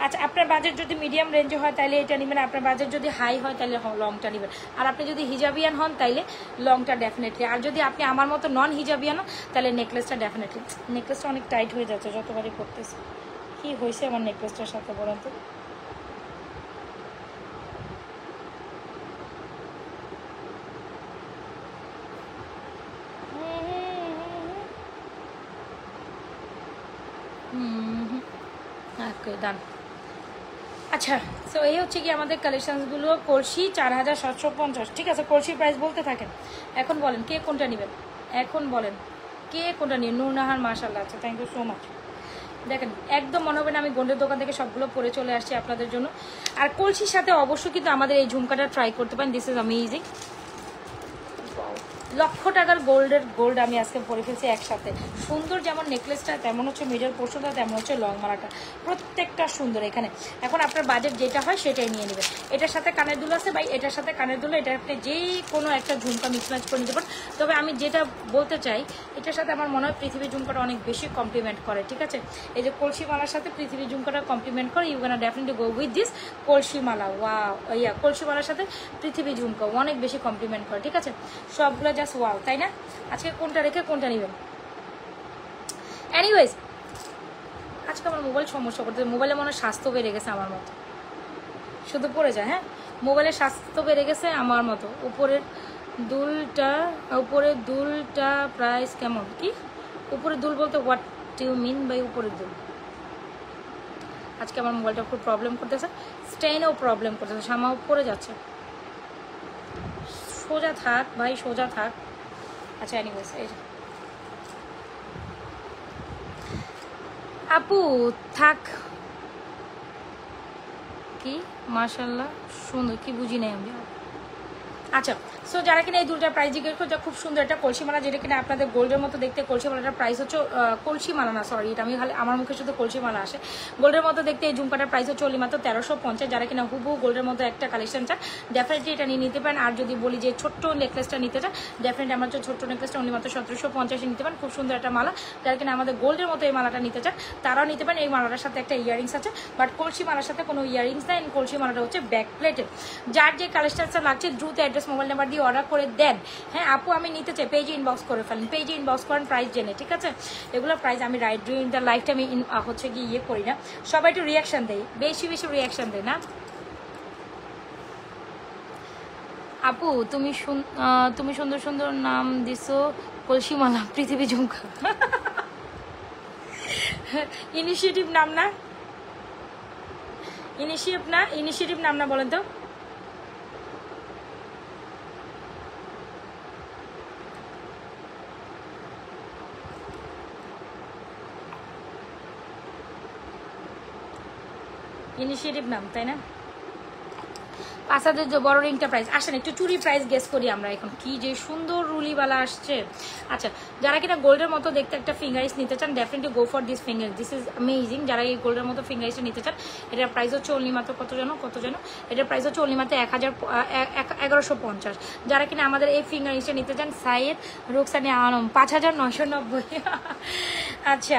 আচ্ছা আপনার বাজেট যদি মিডিয়াম রেঞ্জে হয় তাহলে এটা নেবেন, আপনার বাজেট যদি হাই হয় তাহলে লংটা নেবেন, আর আপনি যদি হিজাবিয়ান হন তাইলে লংটা ডেফিনেটলি, আর যদি আপনি আমার মতো নন হিজাবিয়ান হন তাহলে নেকলেসটা ডেফিনেটলি। নেকলেসটা অনেক টাইট হয়ে যাচ্ছে যতবারই করতেছে, কি হয়েছে আমার নেকলেসটার সাথে বলেন তো? ডান। আচ্ছা সো এই হচ্ছে কি আমাদের কালেকশনসগুলো। কলসি 4750, ঠিক আছে? কলসির প্রাইস বলতে থাকেন, এখন বলেন কে কোনটা নেবেন, এখন বলেন কে কোনটা নেবেন। নূরনাহার মাশাআল্লাহ, আচ্ছা থ্যাংক ইউ সো মাচ। দেখেন একদম মনে হবে না আমি গোল্ডের দোকান থেকে সবগুলো পরে চলে আসছি আপনাদের জন্য। আর কলসির সাথে অবশ্যই কিন্তু আমাদের এই ঝুমকাটা ট্রাই করতে পারেন, দিস ইজ অ্যামেজিং। লক্ষ টাকার গোল্ড আমি আজকে পরে ফেলছি একসাথে। সুন্দর যেমন নেকলেসটা, তেমন হচ্ছে মিডল পোর্শনটা, তেমন হচ্ছে লং মালাটা, প্রত্যেকটা সুন্দর এখানে। এখন আপনার বাজেট যেটা হয় সেটাই নিয়ে নেবেন। এটার সাথে কানের দুল আছে ভাই, এটার সাথে কানের দুল, এটা আপনি যে কোনো একটা ঝুমকা মিক্সম্যাচ করে নিতে পারেন। তবে আমি যেটা বলতে চাই, এটার সাথে আমার মনে হয় পৃথিবীর ঝুমকাটা অনেক বেশি কমপ্লিমেন্ট করে, ঠিক আছে? এই যে কলসি মালার সাথে পৃথিবীর ঝুমকাটা কমপ্লিমেন্ট করে, you can definitely go with this কলসি মালা। ওয়াও, কলসি মালার সাথে পৃথিবী ঝুমকা অনেক বেশি কমপ্লিমেন্ট করে, ঠিক আছে? সবগুলো জাস্ট ওয়াও, তাই না? আজকে কোনটা রেখে কোনটা নেবেন। এনিওয়েজ আজকে আমার মোবাইল সমস্যা করতে, মোবাইলে মনে হয় স্বাস্থ্য বেড়ে গেছে আমার মতো, শুধু পড়ে যায়। হ্যাঁ মোবাইলের স্বাস্থ্য বেড়ে গেছে আমার মতো। উপরের দুলটা প্রাইস কেমন? কি উপরের দুল বলতে হোয়াট ইউ মিন বাই উপরের দুল? আজকে আমার মোবাইলটা খুব প্রবলেম করতেছে, স্টেইনেও প্রবলেম করতেছে, সামাও পড়ে যাচ্ছে। সোজা থাক ভাই, সোজা থাক। আচ্ছা এনিওয়েজ এই আপু থাক। কি মাশাআল্লাহ সুন্দর, কি বুঝি নাই আমি। আচ্ছা, সো যারা কিনা এই দুটার প্রাইস জিজ্ঞেস করছে, খুব সুন্দর একটা কলসি মালা, যেটা কিনা আপনাদের গোল্ডের মতো দেখতে। কলসি মালাটার প্রাইস হচ্ছে কলসি মালা না, সরি, এটা আমি খালি আমার মুখে শুধু কলসি মালা আসে। গোল্ডের মতো দেখতে এই ঝুমকাটার প্রাইস হচ্ছে অনলি মাত্র 1350। যারা কিনা হুবু গোল্ডের মতো একটা কালেকশন চান ডেফিনেটলি এটা নিয়ে নিতে পারেন। আর যদি বলি যে ছোট্ট নেকলেসটা নিতে চান, ডেফিনেটলি আমার হচ্ছে ছোট্ট নেকলেসটা অনলি মাত্র 1750 নিতে পারেন। খুব সুন্দর একটা মালা। যারা কিনা আমাদের গোল্ডের মতো এই মালাটা নিতে চান তারাও নিতে পারেন। এই মালাটার সাথে একটা ইয়ারিংস আছে, বাট কলসি মালার সাথে কোনো ইয়ারিংস নেই। কলসি মালাটা হচ্ছে ব্যাক প্লেটেড। যার যে কালেকশনটা লাগছে দ্রুত অ্যাড্রেস মোবাইল নাম্বার দিয়ে অর্ডার করে দেন। হ্যাঁ আপু আমি নিতে চাই, পেজে ইনবক্স করে ফেলেন, পেজে ইনবক্স করেন প্রাইস জেনে, ঠিক আছে? এগুলো প্রাইস আমি রাইট ডুইং দ্য লাইফটা আমি হচ্ছে কি ইয়ে করি না, সবাই একটু রিয়াকশান দেয়, বেশি বেশি রিয়াকশান দেয় না। আপু তুমি সুন্দর সুন্দর নাম দিছো, কলসিমালা, পৃথিবী ঝুমকা। ইনিশিয়েটিভ নাম না, ইনিশিয়েটিভ নাম না, বলেন তো। ইনিশিয়েটিভ নাম, তাই না? 5000 বড় রিংটা প্রাইস। আসেন একটু চুরি প্রাইস গেস করি আমরা এখন। কি যে সুন্দর রুলিওয়ালা আসছে। আচ্ছা, যারা কিনা গোল্ডের মতো দেখতে একটা ফিঙ্গারিস নিতে চান definitely go for this finger, this is amazing. যারা এই গোল্ডের মতো ফিঙ্গারিসটা নিতে চান, এটার প্রাইস হচ্ছে অনলি মাত্র কত জানো, এটার প্রাইস হচ্ছে অনলি মাত্র 1150। যারা কিনা আমাদের এই ফিঙ্গারিসটা নিতে চান, সাইয়েদ রুকসানি আলম 5990। আচ্ছা,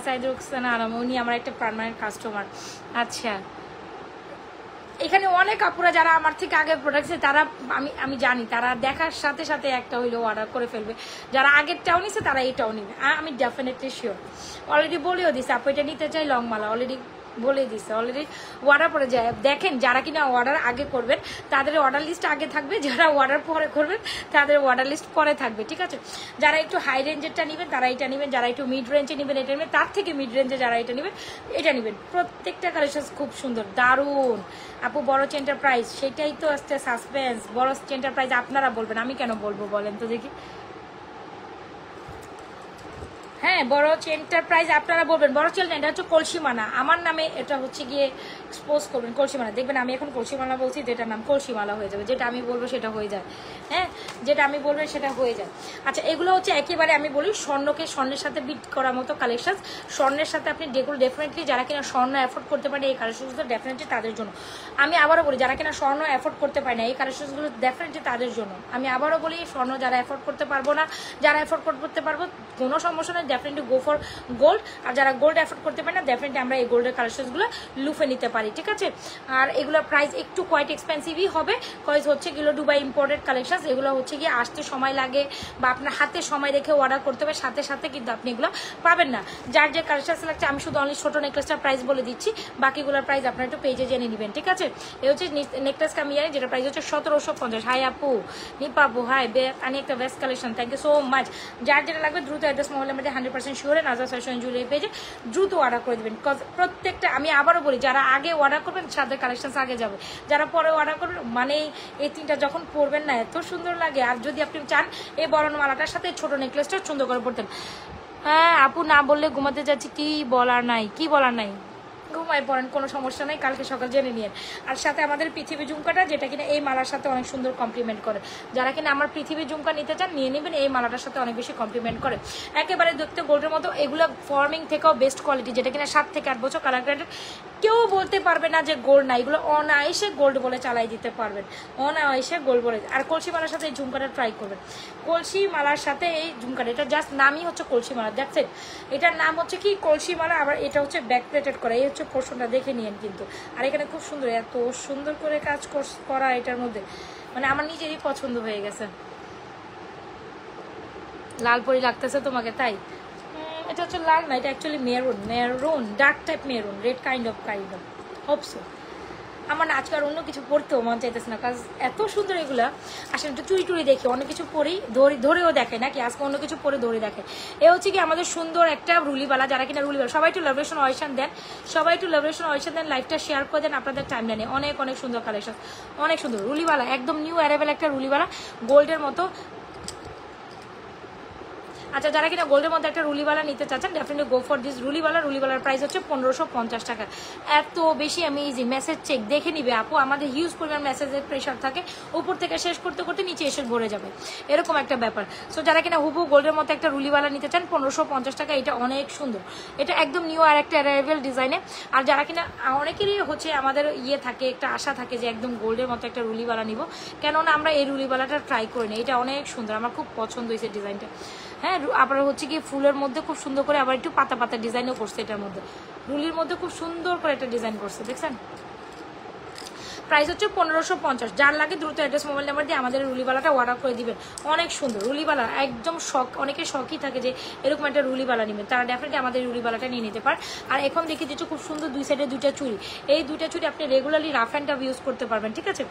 সাইয়েদ রুকসানা আলম উনি আমার একটা পার্মানেন্ট কাস্টমার। আচ্ছা, এখানে অনেক আপুরা যারা আমার থেকে আগে প্রোডাক্ট তারা আমি জানি তারা দেখার সাথে সাথে একটা হইলেও অর্ডার করে ফেলবে। যারা আগেরটাও নিছে তারা এটাও নিবে, আমি ডেফিনেটলি শিওর। অলরেডি বলেও দিছে আপু এটা নিতে চাই লং মালা, অলরেডি বলে দিচ্ছে, অলরেডি অর্ডার পরে যায়। দেখেন যারা কিনা অর্ডার আগে করবেন তাদের অর্ডার লিস্ট আগে থাকবে, যারা অর্ডার পরে করবেন তাদের অর্ডার লিস্ট পরে থাকবে, ঠিক আছে? যারা একটু হাই রেঞ্জেরটা নেবেন তারা এটা নেবেন, যারা একটু মিড রেঞ্জে নেবেন এটা নেবেন, তার থেকে মিড রেঞ্জে যারা এটা নেবেন এটা নেবেন। প্রত্যেকটা কালেকশন খুব সুন্দর, দারুণ। আপু বড় চেনটার প্রাইস, সেটাই তো আসছে সাসপেন্স। বড় চেনটার প্রাইস আপনারা বলবেন, আমি কেন বলবো বলেন তো দেখি। হ্যাঁ বড় চেনটার প্রাইস আপনারা বলবেন। বড় চেন এটা হচ্ছে কলসিমালা, আমার নামে এটা হচ্ছে গিয়ে এক্সপোজ করবেন কলসিমালা। দেখবেন আমি এখন কলসিমালা বলছি, যেটার নাম কলসিমালা হয়ে যাবে, যেটা আমি বলবো সেটা হয়ে যায়। হ্যাঁ যেটা আমি বলবো সেটা হয়ে যায়। আচ্ছা, এগুলো হচ্ছে একেবারে আমি বলি স্বর্ণকে স্বর্ণের সাথে বিট করার মতো কালেকশন। স্বর্ণের সাথে আপনি ডেফিনেটলি যারা কিনা স্বর্ণ অ্যাফোর্ড করতে পারে এই কালেকশনগুলো ডেফিনেটলি তাদের জন্য। আমি আবারও বলি যারা কিনা স্বর্ণ অ্যাফোর্ড করতে পারে না এই কালেকশনগুলো ডেফিনেটলি তাদের জন্য। আমি আবারও বলি স্বর্ণ যারা অ্যাফোর্ড করতে পারবো না, যারা অ্যাফোর্ড করতে পারবো কোনো সমস্যা নেই, ডেফিনেটলি গো ফর গোল্ড। আর যারা গোল্ড অ্যাফোর্ড করতে পারে না ডেফিনেটলি আমরা এই গোল্ডের কালেকশনগুলো লুফে নিতে পারি, ঠিক আছে? আর এগুলোর প্রাইস একটু কোয়াইট এক্সপেন্সিভই হবে, কয়েজ হচ্ছে এগুলো দুবাই ইম্পোর্টেড কালেকশন। এগুলো হচ্ছে গিয়ে আসতে সময় লাগে বা আপনার হাতে সময় রেখে অর্ডার করতে হবে, সাথে সাথে কিন্তু আপনি এগুলো পাবেন না। যার যে কালেকশন লাগছে আমি শুধু অনলি ছোটো নেকলেসটার প্রাইস বলে দিচ্ছি, বাকিগুলোর প্রাইস আপনার একটু পেজে জেনে নেবেন, ঠিক আছে? এই হচ্ছে নেকলেসটা আমি জানি যেটা প্রাইস হচ্ছে 1750। হাই আপু নিপাবু, হাই আমি একটা best collection, thank you so much. যার যেটা লাগবে দ্রুত অ্যাড্রেস মোবাইলের মধ্যে 100% শিওর নাজার ফ্যাশন জুয়েলারি পেজে দ্রুত অর্ডার করে দেবেন। প্রত্যেকটা আমি আবারও বলি যারা আগে অর্ডার করবেন তাদের কালেকশন আগে যাবে, যারা পরে অর্ডার করবেন মানে এই তিনটা যখন পরবেন না এত সুন্দর লাগে। আর যদি আপনি চান এই বড় মালাটার সাথে ছোট নেকলেসটা সুন্দর করে পরতেন। হ্যাঁ আপু না বললে ঘুমাতে যাচ্ছি, কি বলার নাই, ঘুমায় পড়েন, কোনো সমস্যা নেই, কালকে সকাল জেনে নিন। আর সাথে আমাদের পৃথিবী ঝুমকাটা যেটা কিনা এই মালার সাথে অনেক সুন্দর কমপ্লিমেন্ট করে। যারা কিনা আমার পৃথিবী ঝুমকা নিতে চান নিয়ে নেবেন, এই মালাটার সাথে অনেক বেশি কমপ্লিমেন্ট করে, একেবারে দেখতে গোল্ডের মতো। এগুলো ফর্মিং থেকেও বেস্ট কোয়ালিটি, যেটা কিনা 7 থেকে 8 বছর কালার গ্রেডেড, কেউ বলতে পারবে না যে গোল্ড না। এগুলো অনায়াসে গোল্ড বলে চালাই দিতে পারবেন, অনায়াসে গোল্ড বলে। আর কলসি মালার সাথে এই ঝুমকাটা ট্রাই করবেন, কলসি মালার সাথে এই ঝুমকাটা, এটা জাস্ট নামই হচ্ছে কলসি মালা, দেখছেন এটার নাম হচ্ছে কি কলসি মালা। আবার এটা হচ্ছে ব্যাক প্লেটেড করা, এই হচ্ছে পোর্শনটা দেখে নিয়েন কিন্তু। আর এখানে খুব সুন্দর, এত সুন্দর করে কাজ করা এটার মধ্যে, মানে আমার নিজেরই পছন্দ হয়ে গেছে। লাল পরি লাগতেছে তোমাকে তাই? এটা হচ্ছে লাল না, এটা actually maroon dark type maroon, red kind of hope so. আমার না আজকাল অন্য কিছু পড়তেও মন চাইতেছে না, কাজ এত সুন্দর এগুলা। আসলে একটু চুরি টুরি দেখি, অন্য কিছু পরেই ধরেও দেখে নাকি আজকে অন্য কিছু পরে ধরে দেখে। এ হচ্ছে কি আমাদের সুন্দর একটা রুলিবালা, যারা কিনা রুলিবালা সবাই একটু লাভরেশন অয়েশন দেন, লাইভটা শেয়ার করে দেন আপনাদের টাইম লাইনে। অনেক সুন্দর কালেকশন, অনেক সুন্দর রুলিবালা, একদম নিউ অ্যারাইভেল একটা রুলিবালা গোল্ডের মতো। আচ্ছা, যারা কিনা গোল্ডের মধ্যে একটা রুলিওয়ালা নিতে চাচ্ছেন ডেফিনেটলি গো ফর দিস রুলিওয়ালার প্রাইস হচ্ছে 1550 টাকা। এত বেশি অ্যামেজিং, মেসেজ চেক দেখে নিবে আপু, আমাদের হিউজ পরিমাণ মেসেজের প্রেশার থাকে, উপর থেকে শেষ করতে করতে নিচে এসে ভরে যাবে, এরকম একটা ব্যাপার। সো যারা কিনা হুবু গোল্ডের মতো একটা রুলিওয়ালা নিতে চান 1550 টাকা, এটা অনেক সুন্দর, এটা একদম নিউ আর একটা অ্যারাইভেল ডিজাইনে। আর যারা কিনা অনেকেরই হচ্ছে আমাদের থাকে একটা আশা থাকে যে একদম গোল্ডের মতো একটা রুলিওয়ালা নিব, কেননা আমরা এই রুলিওয়ালাটা ট্রাই করি না, এটা অনেক সুন্দর, আমার খুব পছন্দ হয়েছে ডিজাইনটা। হ্যাঁ, আবার হচ্ছে কি ফুলের মধ্যে খুব সুন্দর করে আবার একটু পাতা পাতা ডিজাইনও করছে, এটার মধ্যে রুলির মধ্যে খুব সুন্দর করে একটা ডিজাইন করছে, দেখছেন। প্রাইস হচ্ছে 1550। যার লাগে দ্রুত অ্যাড্রেস মোবাইল নাম্বার দিয়ে আমাদের রুলিওয়ালাটা অর্ডার করে দিবেন। অনেক সুন্দর রুলিওয়ালা, একদম শখ, অনেকে শখই থাকে যে এরকম একটা রুলিওয়ালা নেবেন, তারা ডেফিনেটলি আমাদের রুলিওয়ালাটা নিয়ে নিতে পারে। আর এখন দেখি দিচ্ছি খুব সুন্দর দুই সাইডে দুইটা চুড়ি, এই দুইটা চুড়ি আপনি regularly rough and tough use করতে পারবেন, ঠিক আছে।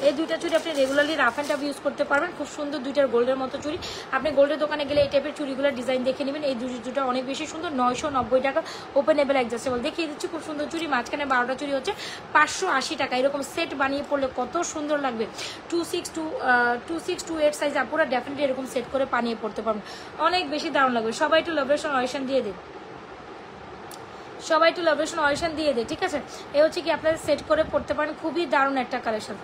এই দুইটা চুড়ি আপনি regularly rough and tough use করতে পারবেন, খুব সুন্দর দুইটার গোল্ডের মতো চুড়ি। আপনি গোল্ডের দোকানে গেলে এই টাইপের চুড়িগুলোর ডিজাইন দেখে নেবেন, এই দুটো অনেক বেশি সুন্দর, 990 টাকা ওপেনেবল অ্যাডজাস্টেবল। দেখিয়ে দিচ্ছি খুব সুন্দর চুড়ি, মাঝখানে 12টা চুড়ি হচ্ছে 580 টাকা। এরকম সেট বানিয়ে পড়লে কত সুন্দর লাগবে। 2628 সাইজ আপুরা ডেফিনেটলি এরকম সেট করে বানিয়ে পড়তে পারবেন, অনেক বেশি দারুণ লাগবে। সবাই একটু লাভরেশন অয়েশন দিয়ে দিন, সবাই একটু লাভরেশন অয়েশন দিয়ে দেয়, ঠিক আছে। এ হচ্ছে কি আপনারা সেট করে পড়তে পারেন, খুবই দারুণ একটা কালেকশন।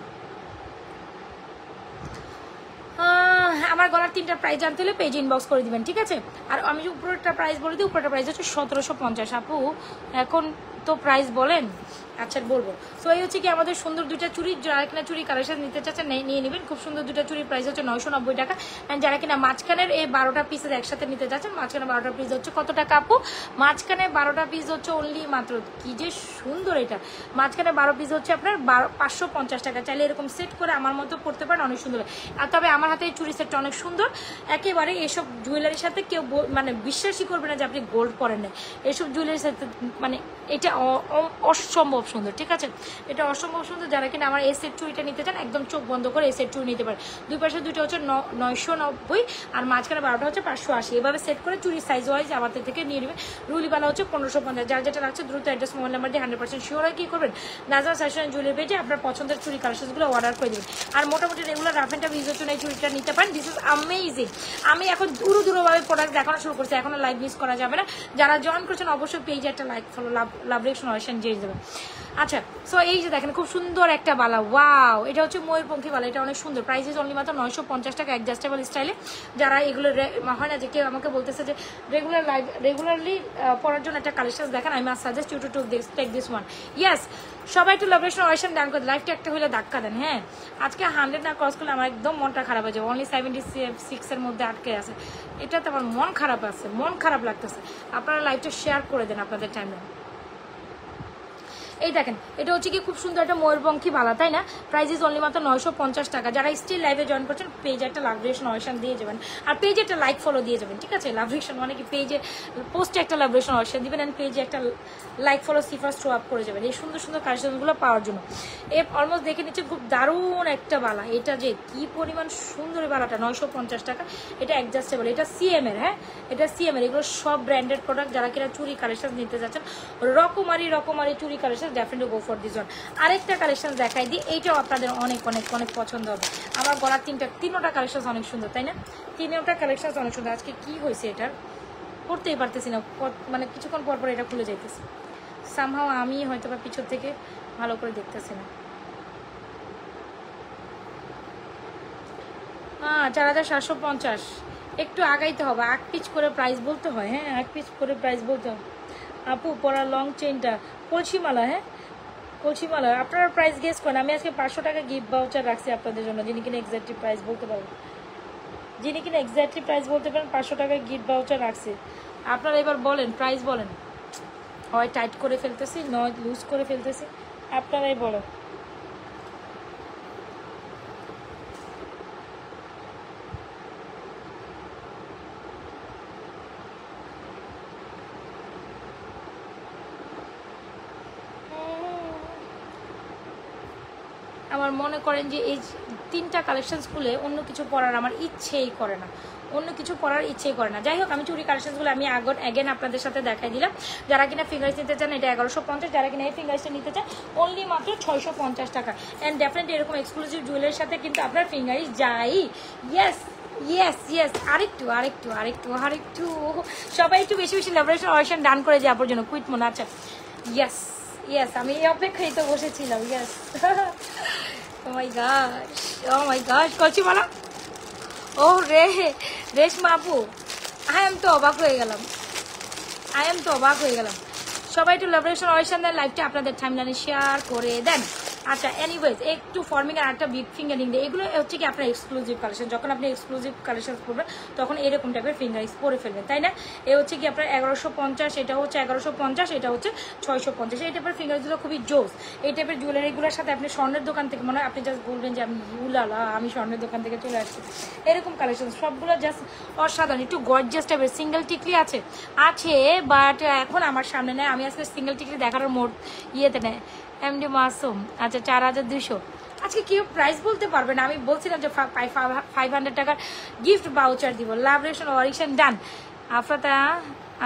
আমার গলার 3টা প্রাইস জানতে হলে পেজ ইনবক্স করে দিবেন, ঠিক আছে। আর আমি উপরেরটা প্রাইস বলে দিই, উপরেরটা প্রাইস হচ্ছে 1750। আপু এখন তো প্রাইস বলেন, আচ্ছা বলবো। সো এই হচ্ছে কি আমাদের সুন্দর দুইটা চুড়ি, যারা কিনা চুড়ি কালেকশন নিতে চাচ্ছেন নিয়ে নেবেন, খুব সুন্দর দুইটা চুড়ির প্রাইস হচ্ছে 990 টাকা। অ্যান্ড যারা কিনা মাঝখানের এই 12টা পিসের একসাথে নিতে চাচ্ছেন, মাঝখানে 12টা পিস হচ্ছে কত টাকা আপু? মাঝখানে 12টা পিস হচ্ছে অনলি মাত্র, কি যে সুন্দর এটা, মাঝখানে 12 পিস হচ্ছে আপনার 550 টাকা। চাইলে এরকম সেট করে আমার মতো পড়তে পারেন, অনেক সুন্দর। আর তবে আমার হাতে এই চুড়ি সেটটা অনেক সুন্দর, একেবারে এসব জুয়েলারির সাথে কেউ মানে বিশ্বাসই করবে না যে আপনি গোল্ড পরেন না, এসব জুয়েলারির সাথে মানে এটা অসম্ভব সুন্দর, ঠিক আছে, এটা অসম্ভব সুন্দর। যারা কিনা আমার এই সেট চুড়িটা নিতে চান একদম চোখ বন্ধ করে এই সেট চুড়ি নিতে পারেন। দুই পাশে দুইটা হচ্ছে 990 আর মাঝখানে 12টা হচ্ছে 580। এভাবে সেট করে চুড়ির সাইজ ওয়াইজ আমাদের থেকে নিয়ে নেবেন। রুলিওয়ালা হচ্ছে 1550। যার যেটা লাগছে দ্রুত অ্যাড্রেস মোবাইল নাম্বার দিয়ে 100% শিওর হয় কি করবেন, নাজমা ফ্যাশন জুয়েলারি পেজে আপনার পছন্দের চুড়ি কালেকশনগুলো অর্ডার করে দেবেন। আর মোটামুটি রেগুলার রাফ অ্যান্ড টাফ ইউজের জন্য এই চুড়িটা নিতে পারেন। This is amazing. আমি এখন দূরভাবে প্রোডাক্ট দেখানো শুরু করছি, এখনো লাইভ মিস করা যাবে না। যারা জয়েন করছেন অবশ্যই পেজে একটা লাইক ফলো লাভরেশন অয়েশন দিয়ে দেবেন। আচ্ছা, সো এই যে দেখেন খুব সুন্দর একটা বালা, ওয়াও, এটা হচ্ছে ময়ূরপঙ্খী বালা, এটা অনেক সুন্দর। প্রাইস ইজ অনলি মাত্র 950 টাকা অ্যাডজাস্টেবল স্টাইলে। যারা এগুলো হয় না যে কেউ আমাকে বলতেছে যে রেগুলারলি পরার জন্য একটা কালেকশন দেখেন, আমি must suggest you to take this one. Yes, সবাই একটু লাভরেশন অয়েশন দান করে, লাইফটা একটা হলে ধাক্কা দেন। হ্যাঁ, আজকে 100 না ক্রস করলে আমার একদম মনটা খারাপ হয়ে যায়, অনলি 76 এর মধ্যে আটকে আছে, এটাতে আমার মন খারাপ আছে, মন খারাপ লাগতেছে। আপনারা লাইভটা শেয়ার করে দেন আপনাদের টাইমে। এই দেখেন এটা হচ্ছে কি খুব সুন্দর একটা ময়ূরপঙ্খী বালা, তাই না? প্রাইস ইজ অনলি মাত্র 950 টাকা। যারা স্টিল লাইভে জয়েন করছেন পেজে একটা লাভরেশন অয়েশন দিয়ে যাবেন, আর পেজে একটা লাইক ফলো দিয়ে যাবেন, ঠিক আছে। লাভরেশন মানে কি পেজে পোস্টে একটা লাভরেশন অয়েশন দিবেন, অ্যান্ড পেজে একটা লাইক ফলো সিফার থ্রো আপ করে যাবেন এই সুন্দর সুন্দর কালেকশনগুলো পাওয়ার জন্য। অলমোস্ট দেখে নিচ্ছে খুব দারুণ একটা বালা, এটা যে কি পরিমাণ সুন্দর বালাটা, 950 টাকা। এটা অ্যাডজাস্টেবল, এটা সিএম এর, হ্যাঁ এটা সিএম এর। এগুলো সব ব্র্যান্ডেড প্রোডাক্ট। যারা কিনা চুরি কালেকশন নিতে যাচ্ছেন, রকমারি চুরি collection, definitely go for this one. আরেকটা কালেকশন দেখাই দিই, এইটাও আপনাদের অনেক অনেক অনেক পছন্দ হবে। আমার গলার তিনোটা কালেকশন অনেক সুন্দর, তাই না? তিনোটা কালেকশন অনেক সুন্দর। আজকে কি হয়েছে এটার পড়তেই পারতেছি না, মানে কিছুক্ষণ পর পর এটা খুলে যাইতেছে। সামহাও আমি হয়তো বা পিছন থেকে ভালো করে দেখতেছি না। 4750, একটু আগাইতে হবে, 8 পিচ করে প্রাইস বলতে হয়। হ্যাঁ 8 পিচ করে প্রাইস বলতে হয়। আপু পরা লং চেনটা কলসিমালা, হ্যাঁ কলসিমালা। আপনারা প্রাইস গেস করেন। আমি আজকে 500 টাকা গিফট ভাউচার রাখছি আপনাদের জন্য, যিনি কিনা এক্স্যাক্টলি প্রাইস বলতে পারবেন, 500 টাকা গিফট ভাউচার রাখছি। আপনারা এবার বলেন, প্রাইস বলেন, হয় টাইট করে ফেলতেছি নয় লুজ করে ফেলতেছি, আপনারাই বলেন। আমার মনে করেন যে এই 3টা কালেকশন খুলে অন্য কিছু পরার আমার ইচ্ছেই করে না, যাই হোক, আমি চুরি কালেকশনগুলো আমি অ্যাগেন আপনাদের সাথে দেখাই দিলাম। যারা কিনা ফিঙ্গার্স নিতে চান এটা 1150, যারা কিনা এই ফিঙ্গার্সটা নিতে চান অনলি মাত্র 650 টাকা। অ্যান্ড ডেফিনেটলি এরকম এক্সক্লুসিভ জুয়েলারির সাথে কিন্তু আপনার ফিঙ্গারিস যাই। ইয়েস, ইয়েস ইয়েস, আরেকটু আরেকটু আরেকটু আরেকটু, সবাই একটু বেশি বেশি ল্যাবরেশন অয়েশন ডান করে যে আপুর জন্য কুইট মনে আছে। ইয়েস ইয়েস, আমি এই অপেক্ষায় তো বসেছিলাম। ইয়েস ও মাই গশ, ও মাই গশ, কলছি মালা, ও রে রেশমা আপু, আই এম তো অবাক হয়ে গেলাম, আই এম তো অবাক হয়ে গেলাম। সবাই একটু ল্যাবরেশন অয়েশন দেন, লাইভটা আপনাদের টাইমলাইনে শেয়ার করে দেন। আচ্ছা এনিওয়েজ, একটু ফর্মিং আর একটা বিগ ফিঙ্গারিং দিয়ে, এগুলো হচ্ছে কি আপনার এক্সক্লুসিভ কালেকশন। যখন আপনি এক্সক্লুসিভ কালেকশন করবেন তখন এরকম টাইপের ফিঙ্গারিংস পরে ফেলবেন, তাই না? এ হচ্ছে কি আপনার 1150, এটা হচ্ছে 1150, এটা হচ্ছে 650। এই টাইপের ফিঙ্গারিংসগুলো খুবই জোস। এই টাইপের জুয়েলারিগুলোর সাথে আপনি স্বর্ণের দোকান থেকে মনে হয় আপনি জাস্ট বলবেন যে আমি ইউলালা, আমি স্বর্ণের দোকান থেকে চলে আসছি। এরকম কালেকশন সবগুলো জাস্ট অসাধারণ। একটু গর্জিয়াস টাইপের সিঙ্গেল টিকলি আছে আছে, বাট এখন আমার সামনে নেয়। আমি আজকে সিঙ্গেল টিকলি দেখার মোড ইয়েতে নেয় এমডি মাসুম। আচ্ছা 4200, আজকে কেউ প্রাইস বলতে পারবে না। আমি বলছিলাম যে 500 টাকার গিফট বাউচার দিব। ল্যাবরেশন অরিশন ডান আফরাতা।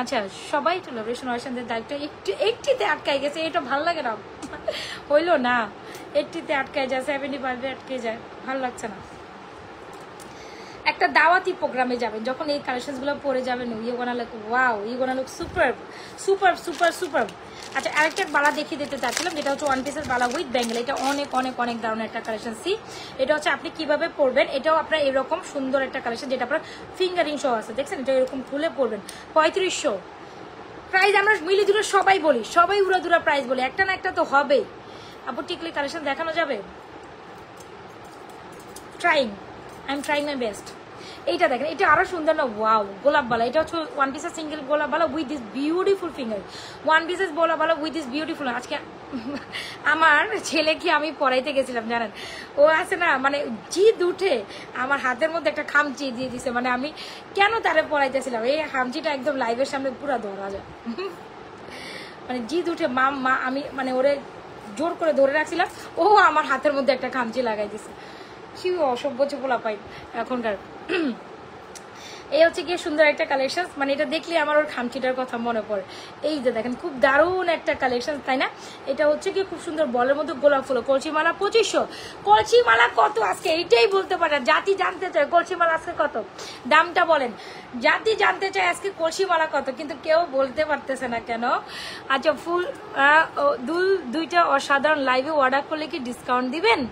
আচ্ছা সবাই একটু ল্যাবরেশন অরিশনদের দায়িত্ব, একটু একটিতে আটকাই গেছে, এটা ভালো লাগে না, হইলো না, একটিতে আটকায় যায়, 75 আটকে যায়, ভালো লাগছে না। একটা দাওয়াতি প্রোগ্রামে যাবেন, যখন এই কালেকশনসগুলো পরে যাবেন, you gonna look wow, you gonna look super super super super. আচ্ছা আরেকটা বালা দেখিয়ে দিতে চাচ্ছিলাম, যেটা হচ্ছে ওয়ান পিসের বালা উইথ ব্যাঙ্গেল। এটা অনেক অনেক অনেক দারুণ একটা কালেকশন। সি এটা হচ্ছে আপনি কিভাবে পরবেন, এটাও আপনার এরকম সুন্দর একটা কালেকশন, যেটা আপনার ফিঙ্গারিং সহ আছে, দেখছেন? এটা এরকম খুলে পরবেন। 3500 প্রাইস। আমরা মিলি দুটো সবাই বলি, সবাই উড়া দুরা প্রাইস বলি, একটা না একটা তো হবে। আপু টিকলি কালেকশন দেখানো যাবে? Trying, I am trying my best. এইটা দেখেন, এটা আরো সুন্দর না? ওয়াও, গোলাপবালা। এটা হচ্ছে ওয়ান পিসের সিঙ্গেল গোলাপবালা with this beautiful finger. One pieces গোলাপবালা উইথ দিস বিউটিফুল। আজকে আমার ছেলেকে আমি পড়াইতে গেছিলাম, জানেন, ও আছে না মানে জিদ উঠে আমার হাতের মধ্যে একটা খামচি দিয়ে দিছে। মানে আমি কেন তারে পড়াইতেছিলাম, এই খামচিটা একদম লাইভের সামনে পুরো ধরা যায়। মানে জিদ উঠে মা আমি মানে ওরে জোর করে ধরে রাখছিলাম, ও আমার হাতের মধ্যে একটা খামচি লাগাই দিছে। কি অসভ্য পোলা পাই এখনকার। এই হচ্ছে গিয়ে সুন্দর একটা কালেকশন, মানে এটা দেখলে আমার ওর খামচিটার কথা মনে পড়ে। এই যে দেখেন খুব দারুণ একটা কালেকশন, তাই না? এটা হচ্ছে কি খুব সুন্দর বলের মধ্যে গোলাপ ফুল। কলসিমালা 2500। কলসিমালা কত আজকে এইটাই বলতে পারে, জাতি জানতে চায় কলসিমালা আজকে কত, দামটা বলেন। জাতি জানতে চায় আজকে কলসিমালা কত, কিন্তু কেউ বলতে পারতেছে না কেন। আচ্ছা ফুল দুইটা অসাধারণ, লাইভে অর্ডার করলে কি ডিসকাউন্ট দিবেন?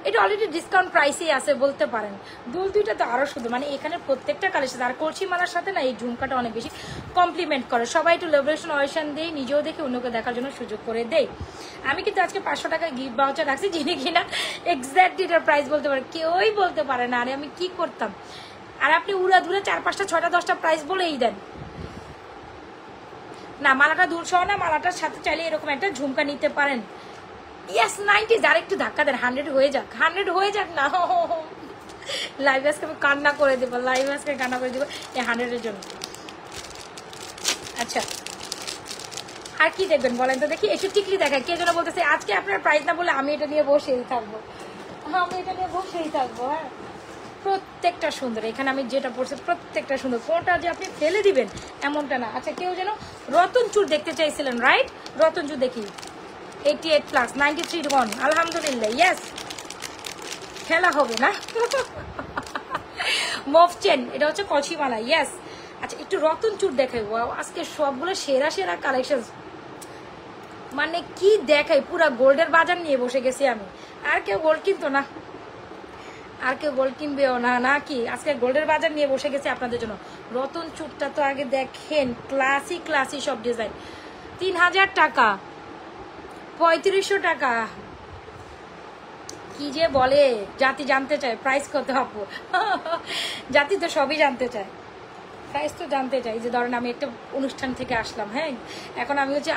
এটা অলরেডি ডিসকাউন্ট প্রাইসেই আছে বলতে পারেন। দুইটা তো আরো শুধু মানে এখানে প্রত্যেকটা কালেকশন আর কলসি মালার সাথে না এই ঝুমকাটা অনেক বেশি কমপ্লিমেন্ট করে। সবাই একটু ল্যাবরেশন অয়েশন দিয়ে নিজেও দেখে অন্যকে দেখার জন্য সুযোগ করে দেয়। আমি কিন্তু আজকে 500 টাকা গিফট ভাউচার রাখছি, যিনি কিনা এক্স্যাক্টলি এটার প্রাইস বলতে পারে, কেউই বলতে পারে না। আরে আমি কি করতাম, আর আপনি উড়া ধুরে 4, 5টা, 6টা, 10টা প্রাইস বলেই দেন না। মালাটা দূর সহ না, মালাটার সাথে চাইলে এরকম একটা ঝুমকা নিতে পারেন। ইয়েস 90, আর একটু ধাক্কা দেন, 100 হয়ে যাক, 100 হয়ে যাক না। লাইভ আজকে আমি কান্না করে দেবো, লাইভ আজকে কান্না করে দেবো এই 100-এর জন্য। আচ্ছা আর কি দেখবেন বলেন তো দেখি, একটু টিকলি দেখায়। কে যেন বলতেছে আজকে আপনার প্রাইস না বলে আমি এটা নিয়ে বসেই থাকবো। হ্যাঁ আমি এটা নিয়ে বসেই থাকবো। হ্যাঁ প্রত্যেকটা সুন্দর, এখানে আমি যেটা পড়ছি প্রত্যেকটা সুন্দর, কোনটা যে আপনি ফেলে দিবেন এমনটা না। আচ্ছা কেউ যেন রতন চুর দেখতে চাইছিলেন, রাইট? রতন চুর দেখি 88+, 93 আলহামদুলিল্লাহ। ইয়েস খেলা হবে না। মফ চেন, এটা হচ্ছে কলসিমালা। ইয়েস আচ্ছা একটু রতন চুর দেখাই। ওয়াও আজকে সবগুলো সেরা সেরা কালেকশন, মানে কি দেখাই, পুরা গোল্ডের বাজার নিয়ে বসে গেছি আমি। আর কেউ গোল্ড কিনতো না, আর কেউ গোল্ড কিনবেও না নাকি? আজকে গোল্ডের বাজার নিয়ে বসে গেছে আপনাদের জন্য। রতন চুরটা তো আগে দেখেন, ক্লাসি ক্লাসি সব ডিজাইন। 3000 টাকা, 3500 টাকা। কি যে বলে, জাতি জানতে চায় প্রাইস কত আপু। জাতি তো সবই জানতে চায়, প্রাইস তো জানতে চাই। যে ধরেন আমি একটা অনুষ্ঠান থেকে আসলাম, হ্যাঁ এখন আমি হচ্ছে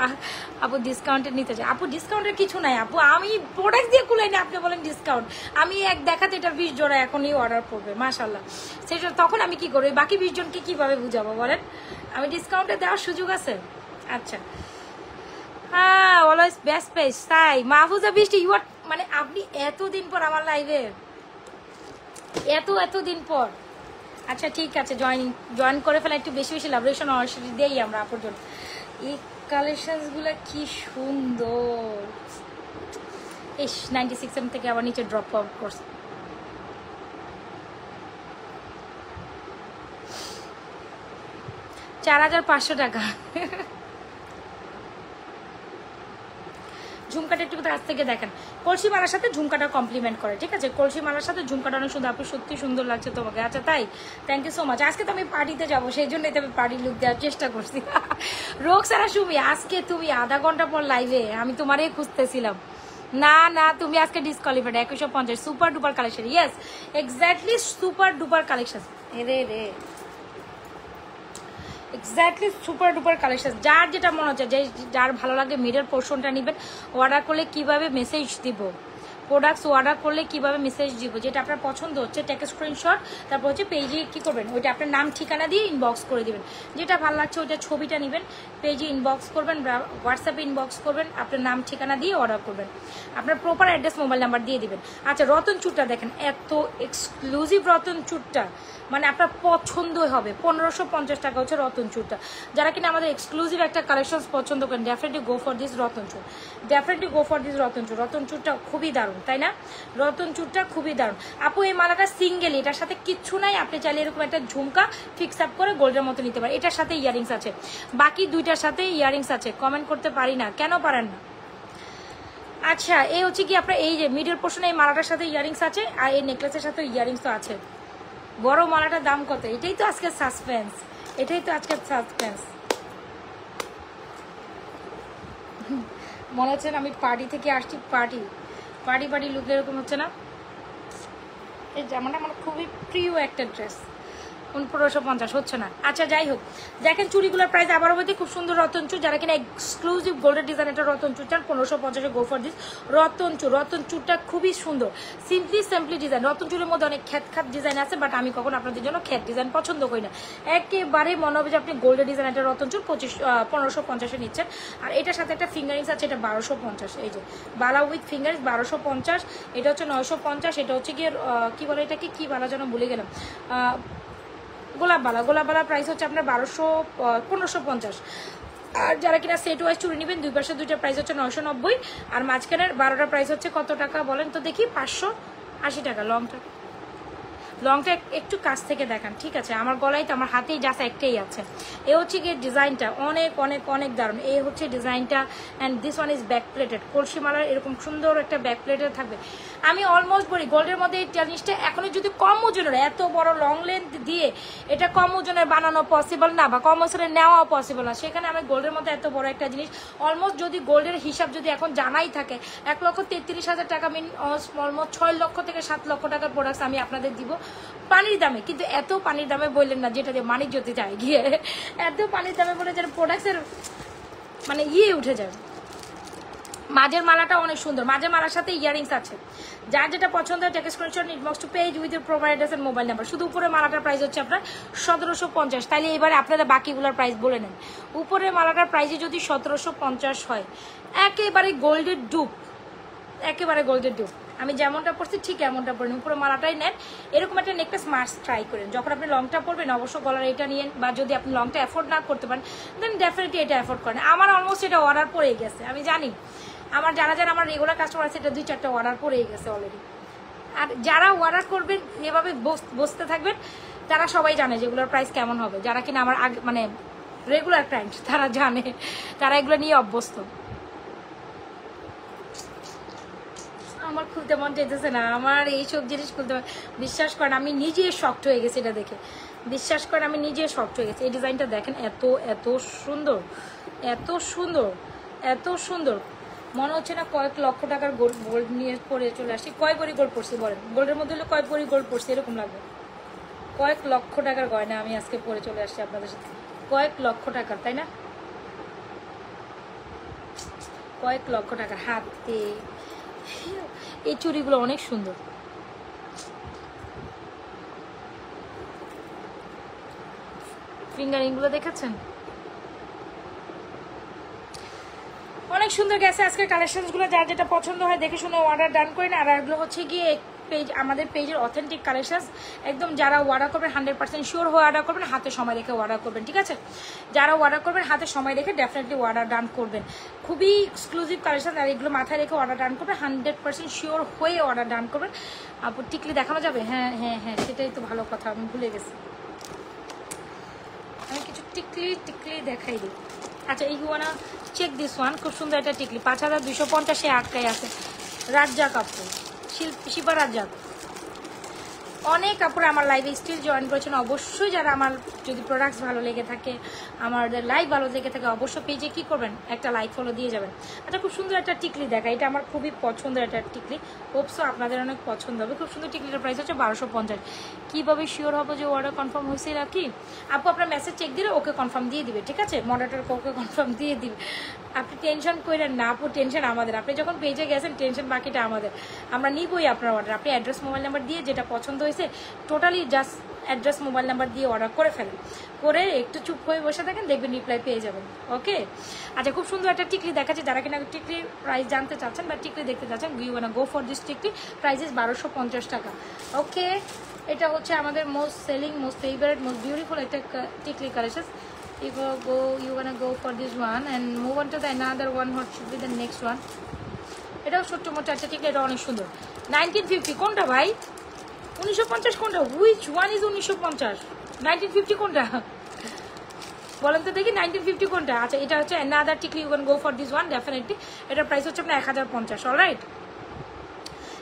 আপু ডিসকাউন্টের নিতে চাই। আপু ডিসকাউন্টের কিছু নাই আপু, আমি প্রোডাক্ট দিয়ে কুলাই না, আপনি বলেন ডিসকাউন্ট। আমি এক দেখাতে এটা 20 জোড়া এখনই অর্ডার করবে, মাশাল্লাহ। সেটা তখন আমি কি করবো, বাকি 20 জনকে কিভাবে বুঝাবো বলেন? আমি ডিসকাউন্টে দেওয়ার সুযোগ আছে। আচ্ছা হ্যাঁ অলওয়েজ বেস্ট পেজ। তাই মাহফুজা বৃষ্টি ইউ আর, মানে আপনি এতদিন পর আমার লাইভে, এতদিন পর। আচ্ছা ঠিক আছে, জয়েন করে ফেলা, একটু বেশি বেশি ল্যাবরেশন অর্ডার দিই আমরা আপুর জন্য। এই কালেকশনসগুলো কি সুন্দর। ইস 96 থেকে আবার নিচে ড্রপ আউট করছে। 4500 টাকা। ঝুমকাটা একটু কাছ থেকে দেখেন, কলসি মালার সাথে ঝুমকাটা কমপ্লিমেন্ট করে, ঠিক আছে? কলসি মালার সাথে ঝুমকাটা অনেক সুন্দর, আপনি সত্যি সুন্দর লাগছে তোমাকে। আচ্ছা তাই, থ্যাংক ইউ সো মাচ। আজকে তো আমি পার্টিতে যাবো, সেই জন্যই তো আমি পার্টি লুক দেওয়ার চেষ্টা করছি। রোকসানা সুমি, আজকে তুমি আধা ঘন্টা পর লাইভে, আমি তোমারই খুঁজতেছিলাম। না না, তুমি আজকে disqualified. 2150 super duper collection, yes exactly super duper collection. রে রে এক্স্যাক্টলি সুপার ডুপার কালেকশন। যার যেটা মনে হচ্ছে, যে যার ভালো লাগে মিডল পোর্শনটা নেবেন। অর্ডার করলে কিভাবে মেসেজ দিব, প্রোডাক্টস অর্ডার করলে কিভাবে মেসেজ দিব, যেটা আপনার পছন্দ হচ্ছে টেক স্ক্রিনশট, তারপর হচ্ছে পেজে কি করবেন, ওইটা আপনার নাম ঠিকানা দিয়ে ইনবক্স করে দিবেন। যেটা ভালো লাগছে ওইটা ছবিটা নেবেন, পেজে ইনবক্স করবেন, হোয়াটসঅ্যাপে ইনবক্স করবেন, আপনার নাম ঠিকানা দিয়ে অর্ডার করবেন, আপনার প্রপার অ্যাড্রেস মোবাইল নাম্বার দিয়ে দিবেন। আচ্ছা, রতন চুটটা দেখেন, এত এক্সক্লুসিভ রতন চুটটা, মানে আপনার পছন্দই হবে। 1550 টাকা হচ্ছে রতন চুটটা। যারা কিনা আমাদের এক্সক্লুসিভ একটা কালেকশন পছন্দ করেন, ডেফিনেটলি গো ফর দিস রতন চুট, ডেফিনেটলি গো ফর দিস রতন চুট। রতন চুটটা খুবই দারুণ, তাই না? রতন চুটটা খুবই দারুণ। আপু এই মালাটা সিঙ্গেল, এটার সাথে কিচ্ছু নাই, আপনি চাইলে এরকম একটা ঝুমকা ফিক্স আপ করে গোল্ডের মতো নিতে পারেন। এটার সাথে ইয়ারিংস আছে, বাকি দুইটার সাথে ইয়ারিংস আছে। কমেন্ট করতে পারি না, কেন পারেন না? আচ্ছা, এই হচ্ছে কি আপনার এই যে মিডল পোর্শনে এই মালাটার সাথে ইয়ারিংস আছে, আর এই নেকলেসের সাথে ইয়ারিংস তো আছে। বড় মালাটার দাম কত? এটাই তো আজকে সাসপেন্স, এটাই তো আজকে সাসপেন্স। মনে হচ্ছে না আমি পার্টি থেকে আসছি, পার্টি লুক এরকম হচ্ছে না? এই জামাটা আমার খুবই প্রিয় একটা ড্রেস। 1550 হচ্ছে না। আচ্ছা যাই হোক, দেখেন চুড়িগুলোর প্রাইস আবারও বলতে খুব সুন্দর রতন চুর। যারা কিনা এক্সক্লুসিভ গোল্ডের ডিজাইন একটা রতন চুর চান, 1550 গো ফর দিস রতন চুর। রতন চুরটা খুবই সুন্দর, সিম্পলি ডিজাইন। রতন চুরের মধ্যে অনেক খ্যাত ডিজাইন আছে, বাট আমি কখন আপনাদের জন্য খ্যাত ডিজাইন পছন্দ করি না। একেবারে মনে হবে যে আপনি গোল্ডের ডিজাইন একটা রতন চুর 1550 নিচ্ছেন। আর এটার সাথে একটা ফিঙ্গারিংস আছে, এটা 1250। এই যে বালা উইথ ফিঙ্গারিংস 1250, এটা হচ্ছে 950। এটা হচ্ছে গিয়ে কি বলে এটাকে, কি বালা যেন ভুলে গেলাম, গোলাপবালা প্রাইস হচ্ছে আপনার 1550। আর যারা কিনা সেট ওয়াইজ চুড়ি নেবেন, দুই পাশে দুইটা প্রাইস হচ্ছে 990। আর মাঝখানের 12টা প্রাইস হচ্ছে কত টাকা বলেন তো দেখি? 580 টাকা। লংটা একটু কাছ থেকে দেখান, ঠিক আছে? আমার গলায় তো, আমার হাতেই জাস্ট একটাই আছে। এ হচ্ছে গিয়ে ডিজাইনটা অনেক দারুণ। এই হচ্ছে ডিজাইনটা, and this one is back plated. কলসি মালার এরকম সুন্দর একটা ব্যাক প্লেটেড থাকবে। আমি অলমোস্ট বলি গোল্ডের মধ্যে এই জিনিসটা এখনো যদি কম ওজনের, এত বড় লং লেন্থ দিয়ে এটা কম ওজনের বানানো পসিবল না, বা কম ওজনের নেওয়াও পসিবল না। সেখানে আমি গোল্ডের মধ্যে এত বড় একটা জিনিস, অলমোস্ট যদি গোল্ডের হিসাব যদি এখন জানাই থাকে, 1,33,000 টাকা অলমোস্ট 6 লক্ষ থেকে 7 লক্ষ টাকার প্রোডাক্টস আমি আপনাদের দিব পানির দামে। কিন্তু এত পানির দামে বললেন না, যেটা দিয়ে মানিক যদি যায় গিয়ে, এত পানির দামে বলে যেন প্রোডাক্টসের মানে উঠে যায়। মাঝের মালাটা অনেক সুন্দর, মাঝের মালার সাথে ইয়ারিংস আছে। যার যেটা পছন্দ হয় take screenshot, inbox to page with your provide address and mobile number. শুধু উপরে মালাটার প্রাইস হচ্ছে আপনার 1750। তাইলে এবারে আপনারা বাকিগুলোর প্রাইস বলে নেন। উপরের মালাটার প্রাইসে যদি 1750 হয়, একেবারে গোল্ডের ডুপ, একেবারে গোল্ডের ডুপ। আমি যেমনটা পড়ছি ঠিক এমনটা পড়েন, উপরে মালাটাই নেন। এরকম একটা নেকলেস মাস্ট ট্রাই করেন। যখন আপনি লংটা পরবেন অবশ্য গলার এটা নিয়েন, বা যদি আপনি লংটা অ্যাফোর্ড না করতে পারেন দেন ডেফিনেটলি এটা অ্যাফোর্ড করেন। আমার অলমোস্ট এটা অর্ডার পড়ে গেছে, আমি জানি। আমার যারা আমার রেগুলার কাস্টমার আছে, এটা 2-4টা অর্ডার পড়েই গেছে অলরেডি। আর যারা অর্ডার করবেন, এভাবে বসতে থাকবেন, তারা সবাই জানে যেগুলোর প্রাইস কেমন হবে। যারা কিনা আমার আগে মানে রেগুলার ক্লায়েন্ট, তারা জানে, তারা এগুলো নিয়ে অভ্যস্ত। আমার খুলতে মন চাইতেছে না, আমার এইসব জিনিস খুলতে, বিশ্বাস করেন আমি নিজে শক্ট হয়ে গেছি এটা দেখে, বিশ্বাস করেন আমি নিজে শক্ট হয়ে গেছি। এই ডিজাইনটা দেখেন, এত সুন্দর, এত সুন্দর, এত সুন্দর। মনে হচ্ছে না কয়েক লক্ষ টাকার গোল্ড নিয়ে পরে চলে আসছি। কয় ভরি গোল্ড পড়ছি বলেন? গোল্ডের মধ্যে হলে কয় ভরি গোল্ড পড়ছি এরকম লাগবে। কয়েক লক্ষ টাকার গয়না আমি আজকে পরে চলে আসছি আপনাদের সাথে, কয়েক লক্ষ টাকার, তাই না? কয়েক লক্ষ টাকার হাতে এই চুড়িগুলো অনেক সুন্দর। ফিঙ্গারিং গুলো দেখেছেন? অনেক সুন্দর গেছে আজকের কালেকশন গুলো। যার যেটা পছন্দ হয় দেখে শুনে অর্ডার ডান করেন। আর এগুলো হচ্ছে গিয়ে পেজ, আমাদের পেজের অথেন্টিক কালেকশন। একদম যারা অর্ডার করবেন 100% শিওর হয়ে অর্ডার করবেন, হাতে সময় রেখে অর্ডার করবেন, ঠিক আছে? যারা অর্ডার করবেন হাতে সময় রেখে ডেফিনেটলি অর্ডার ডান করবেন। খুবই এক্সক্লুসিভ কালেকশন, আর এগুলো মাথায় রেখে অর্ডার ডান করবেন, 100% শিওর হয়ে অর্ডার ডান করবেন। আপু টিকলি দেখানো যাবে? হ্যাঁ, সেটাই তো ভালো কথা, আমি ভুলে গেছি। আমি কিছু টিকলি টিকলি দেখাই দিই। আচ্ছা এই ওয়ানা চেক দিস ওয়ান, খুব সুন্দর একটা টিকলি, 5250 আটকায় আছে। রাজ্জাক আপু, শিবা রাজ্জাক। অনেক কাপড় আমার লাইভে স্টিল জয়েন করেছেন। অবশ্যই যারা আমার যদি প্রোডাক্টস ভালো লেগে থাকে, আমাদের লাইভ ভালো লেগে থাকে, অবশ্যই পেজে কি করবেন, একটা লাইক ফলো দিয়ে যাবেন। আচ্ছা খুব সুন্দর একটা টিকলি দেখা, এটা আমার খুবই পছন্দের একটা টিকলি, হোপসো আপনাদের অনেক পছন্দ হবে। খুব সুন্দর টিকলিটার প্রাইস হচ্ছে 1250। কীভাবে শিওর হবো যে অর্ডার কনফার্ম হয়েছে নাকি? আপু আপনার মেসেজ চেক দিলে ওকে কনফার্ম দিয়ে দিবে, ঠিক আছে? মডারেটরকে ওকে কনফার্ম দিয়ে দিবে। আপনি টেনশন করেন না আপু, টেনশন আমাদের। আপনি যখন পেজে গেছেন টেনশন বাকিটা আমাদের, আমরা নিবই আপনার অর্ডার। আপনি অ্যাড্রেস মোবাইল নাম্বার দিয়ে যেটা পছন্দ হয়েছে totally just address mobile number দিয়ে অর্ডার করে ফেলেন, করে একটু চুপ হয়ে বসে থাকেন, দেখবেন রিপ্লাই পেয়ে যাবেন। ওকে আচ্ছা খুব সুন্দর একটা টিকলি দেখাচ্ছে, যারা কিনা টিকলির প্রাইস জানতে চাচ্ছেন বা টিকলি দেখতে চাচ্ছেন, you wanna go for this টিকলি, প্রাইস ইজ 1250 টাকা। ওকে এটা হচ্ছে আমাদের most selling, most favourite, most beautiful একটা টিকলি collection. You gonna go for this one and move on to the another one. What should be the next one? এটাও ছোট্ট মোটো একটা টিকলি, এটা অনেক সুন্দর। 1950 কোনটা ভাই? 1950 কোনটা? Which one is 1950? 1950 কোনটা বলেন তো দেখি, 1950 কোনটা? আচ্ছা এটা হচ্ছে another টিকলি, you can go for this one definitely। এটার প্রাইস হচ্ছে আপনার 1050, অলরাইট?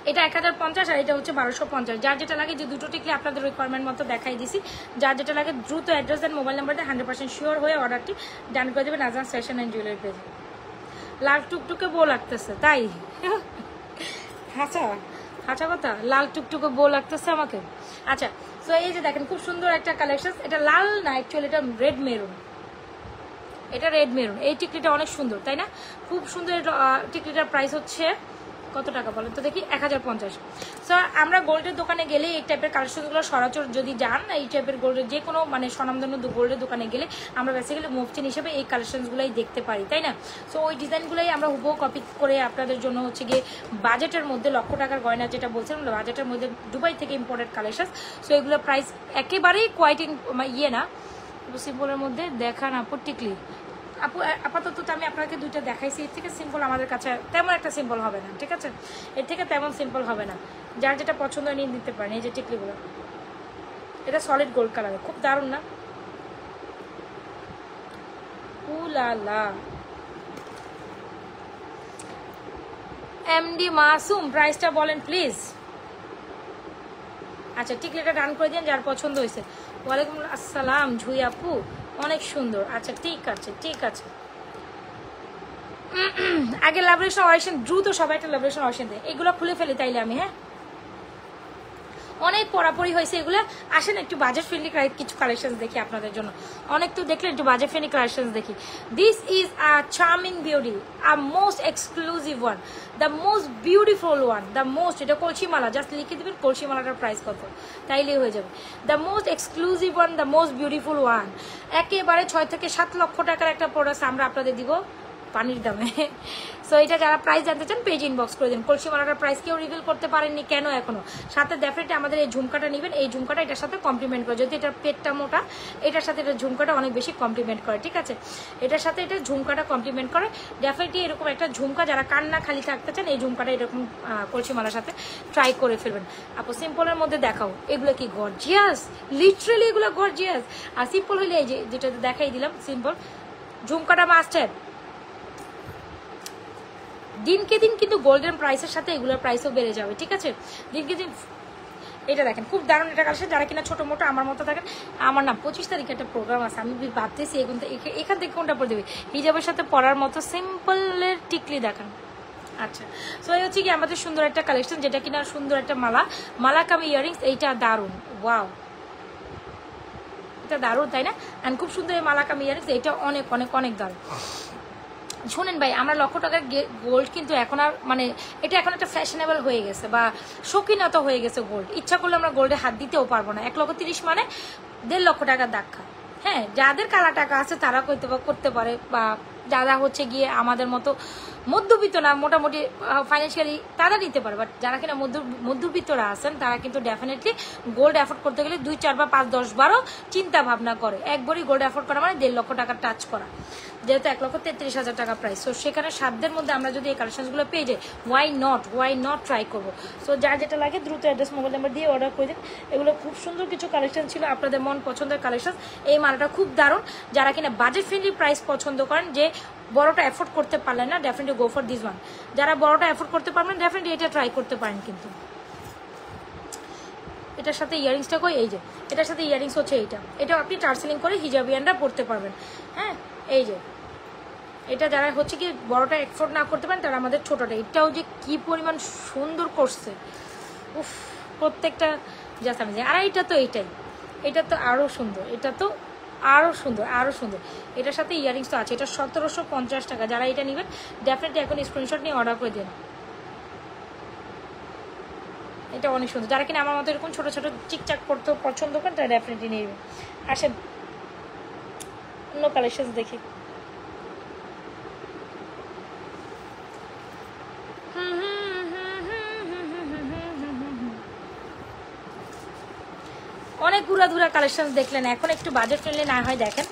এটা 1050 আর এটা হচ্ছে 1250। যার যেটা লাগে, যে দুটো টিকলি আপনাদের রিকোয়ারমেন্ট মতো দেখাই দিছি, যার যেটা লাগে দ্রুত অ্যাড্রেস দেন, মোবাইল নাম্বার দেন, 100% শিওর হয়ে অর্ডারটি ডান করে দেবেন আজান ফ্যাশন অ্যান্ড জুয়েলারি পেজে। লাল টুকটুকে বউ লাগতেছে তাই? হাঁচা হাঁচা কথা, লাল টুকটুকে বউ লাগতেছে আমাকে। আচ্ছা তো এই যে দেখেন খুব সুন্দর একটা কালেকশন, এটা লাল না অ্যাকচুয়ালি এটা রেড মেরুন, এটা রেড মেরুন। এই টিকলিটা অনেক সুন্দর তাই না? খুব সুন্দর। টিকলিটার প্রাইস হচ্ছে কত টাকা বলেন তো দেখি? 1050। সো আমরা গোল্ডের দোকানে গেলে এই টাইপের কালেকশনগুলো সরাসরি যদি যান, এই টাইপের গোল্ডের যে কোনো মানে স্বনামধন্য গোল্ডের দোকানে গেলে আমরা বেসিক্যালি মুফতিন হিসেবে এই কালেকশনগুলোই দেখতে পারি তাই না? সো ওই ডিজাইনগুলোই আমরা হুবহু কপি করে আপনাদের জন্য হচ্ছে গিয়ে বাজেটের মধ্যে, লক্ষ টাকার গয়না যেটা বলছিলাম বাজেটের মধ্যে, দুবাই থেকে ইম্পোর্টেড কালেকশন। সো এগুলোর প্রাইস একেবারেই কোয়াইট ইয়ে না, সিম্পলের মধ্যে দেখান আপু টিকলি। আপু আপাতত তো আমি আপনাকে দুইটা দেখাইছি, এর থেকে সিম্পল আমাদের কাছে তেমন একটা সিম্পল হবে না, ঠিক আছে? এর থেকে তেমন সিম্পল হবে না, যার যেটা পছন্দ নিয়ে নিতে পারেন। এই যে টিকলিগুলো, এটা সলিড গোল্ড কালারে, খুব দারুণ না? উলালা এমডি মাসুম, প্রাইসটা বলেন প্লিজ। আচ্ছা টিকলিটা ডান করে দিন যার পছন্দ হয়েছে। ওয়ালাইকুম আসসালাম ঝুই আপু, অনেক সুন্দর। আচ্ছা ঠিক আছে ঠিক আছে। আগে লাভরেশন অরিশন, দ্রুত সবাই একটা লাভরেশন অরিশন দেয়। এগুলো খুলে ফেলি তাইলে আমি, হ্যাঁ অনেক পড়াপড়ি হয়েছে এগুলো। আসেন একটু বাজেট ফ্রেন্ডলি কিছু কালেকশন দেখি আপনাদের জন্য। অনেক তো দেখলেন, একটু বাজেট ফ্রেন্ডলি কালেকশন দেখি। This is a charming beauty, a most exclusive one, the most beautiful one, the most. এটা কলসিমালা, জাস্ট লিখে দেবেন কলসিমালাটার প্রাইস কত, তাইলেই হয়ে যাবে। The most exclusive one, the most beautiful one. একেবারে 6 থেকে 7 লক্ষ টাকার একটা প্রোডাক্ট আমরা আপনাদের দিব পানির দামে। সো এটা যারা প্রাইস জানতে চান পেজ ইনবক্স করে দিন। কলসিমালাটার প্রাইস কেউ রিভিল করতে পারেননি কেন এখনো? সাথে ডেফিনেটলি আমাদের এই ঝুমকাটা নেবেন, এই ঝুমকাটা এটার সাথে কমপ্লিমেন্ট করে। যদি এটার পেটটা মোটা, এটার সাথে এটা ঝুমকাটা অনেক বেশি কমপ্লিমেন্ট করে, ঠিক আছে? এটার সাথে এটা ঝুমকাটা কমপ্লিমেন্ট করে। ডেফিনেটলি এরকম একটা ঝুমকা যারা কান্না খালি থাকতে চান, এই ঝুমকাটা এরকম কলসিমালার সাথে ট্রাই করে ফেলবেন। আপু সিম্পলের মধ্যে দেখাও, এগুলো কি গর্জিয়াস, লিটারালি এগুলো গর্জিয়াস। আর সিম্পল হইলে এই যে যেটা দেখাই দিলাম সিম্পল, ঝুমকাটা মাস্টার। দিনকে দিন কিন্তু গোল্ডেন প্রাইসের সাথে এগুলোর প্রাইসও বেড়ে যাবে, ঠিক আছে? দিনকে দিন। এটা দেখেন খুব দারুণ একটা কালেকশন। যারা কিনা ছোটো মোটো আমার মতো থাকেন, আমার না 25 তারিখে একটা প্রোগ্রাম আছে, আমি ভাবতেছি এখান থেকে কোনটা পরে দেবে, হিজাবের সাথে পরার মতো সিম্পলের টিকলি দেখান। আচ্ছা সো এই হচ্ছে কি আমাদের সুন্দর একটা কালেকশন, যেটা কিনা সুন্দর একটা মালা কামি ইয়ারিংস। এইটা দারুণ, ওয়াও এটা দারুণ তাই না? অ্যান্ড খুব সুন্দর এই মালা কামি ইয়ারিংস, এইটা অনেক অনেক অনেক দারুণ। শুনেন ভাই, আমরা লক্ষ টাকার গোল্ড কিন্তু এখন আর মানে এটা এখন একটা ফ্যাশনেবল হয়ে গেছে বা শৌখিনতা হয়ে গেছে গোল্ড। ইচ্ছা করলে আমরা গোল্ডে হাত দিতেও পারবো না। 1,30,000 মানে 1.5 লক্ষ টাকার দাক্ষা। হ্যাঁ যাদের কালা টাকা আছে তারা করতে পারে, বা যারা হচ্ছে গিয়ে আমাদের মতো মধ্যবিত্ত না, মোটামুটি ফাইন্যান্সিয়ালি তারা নিতে পারে, বাট যারা কিনা মধ্যবিত্তরা আছেন তারা কিন্তু ডেফিনেটলি গোল্ড অ্যাফোর্ড করতে গেলে 2, 4 বা 5, 10, 12 চিন্তা ভাবনা করে। একবারই গোল্ড অ্যাফোর্ড করা মানে 1.5 লক্ষ টাকা টাচ করা, যেহেতু 1,33,000 টাকা প্রাইস। সো সেখানে সাধ্যের মধ্যে আমরা যদি এই কালেকশনসগুলো পেয়ে যাই, ওয়াই নট ট্রাই করবো। সো যার যেটা লাগে দ্রুত অ্যাড্রেস, মোবাইল নাম্বার দিয়ে অর্ডার করে দিন। এগুলো খুব সুন্দর কিছু কালেকশন ছিল, আপনাদের মন পছন্দের কালেকশন। এই মালটা খুব দারুণ, যারা কিনা বাজেট ফ্রেন্ডলি প্রাইস পছন্দ করেন, যে বড়টা এফোর্ড করতে পারলেন না, definitely go for this one. যারা বড়টা এফোর্ড করতে পারবেন ডেফিনেটলি এটা ট্রাই করতে পারেন। কিন্তু এটার সাথে ইয়ারিংসটা কই, এই যে এটার সাথে ইয়ারিংস হচ্ছে এইটা, এটাও আপনি টার্সেলিং করে হিজাবিয়ানরা পড়তে পারবেন। হ্যাঁ, এই যে এটা যারা হচ্ছে কি বড়টা এফোর্ড না করতে পারেন তারা আমাদের ছোটটা, এটাও যে কি পরিমাণ সুন্দর করছে, উফ, প্রত্যেকটা জাস্ট আমি। আর এটা তো এইটাই, এটা তো আরও সুন্দর, এটা তো আরও সুন্দর, আরও সুন্দর। এটার সাথে ইয়ারিংস তো আছে। এটা 1750 টাকা। যারা এটা নেবেন ডেফিনেটলি এখন স্ক্রিনশট নিয়ে অর্ডার করে দিন। এটা অনেক সুন্দর। যারা কিনা আমার মতো এরকম ছোটো ছোটো চিকচাক করতে পছন্দ করেন তারা ডেফিনেটলি নেবেন। আসেন অন্য কালেকশন দেখি। অনেক ঘুরাধুরা কালেকশন দেখলেন, এখন একটু বাজেট ফ্রেন্ডলি না হয় দেখেন।